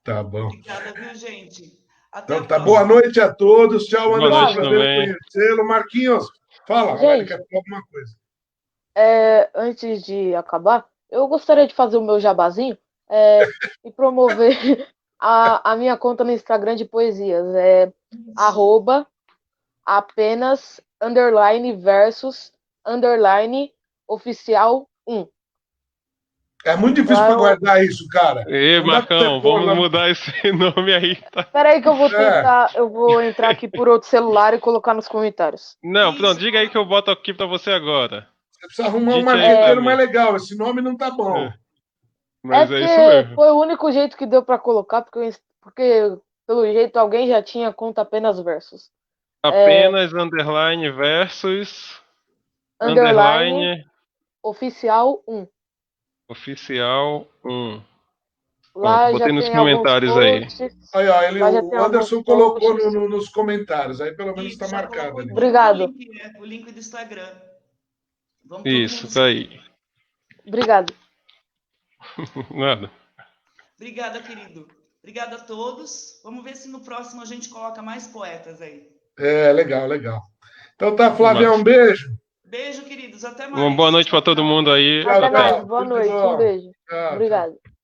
Tá bom.
Obrigada, viu, gente? Até a
Então tá, boa
próxima.
noite a todos. Tchau,
Boa
Anderson.
noite
Prazer em
também.
conhecê-lo. Marquinhos, fala. Agora ele
Gente,
quer falar alguma coisa.
antes de acabar, eu gostaria de fazer o meu jabazinho e promover a minha conta no Instagram de poesias. Arroba apenas versus oficial 1.
É muito difícil
Lá
para
eu.
guardar isso, cara.
Ei,
Não dá para você
Marcão,
pôr
vamos
lá.
mudar esse nome aí, tá?
Peraí que eu vou
É,
tentar. Eu vou entrar aqui por outro celular e colocar nos comentários.
Não, pronto,
Isso,
diga aí que eu boto aqui pra você agora.
você precisa arrumar um
Dite aí pra
marqueteiro mais
mim.
legal. Esse nome não tá bom.
É,
É
mas é
porque
isso mesmo.
foi o único jeito que deu pra colocar, porque pelo jeito alguém já tinha conta apenas versus.
Apenas underline versus
Underline
underline
oficial 1.
oficial 1. Pronto,
Lá já
botei nos
tem alguns
comentários aí.
posts.
Aí, ó,
Lá já tem
o
alguns
Anderson colocou
posts.
nos comentários. Aí pelo menos está
isso, já
marcado
colocou,
ali.
inclusive,
Obrigado.
o link do Instagram. Vamos todo mundo
Isso, tá aí.
seguir.
Obrigado.
Nada.
Obrigada, querido. Obrigada a todos. Vamos ver se no próximo a gente coloca mais poetas aí.
É, legal, legal. Então tá, Flávio, um
Massa.
beijo.
Beijo, queridos. Até
Uma boa
mais.
noite pra todo mundo aí.
Tchau,
Até
Até.
mais.
tchau.
Boa
Tudo de
noite. Um
bom.
beijo.
Tchau, tchau.
Obrigado.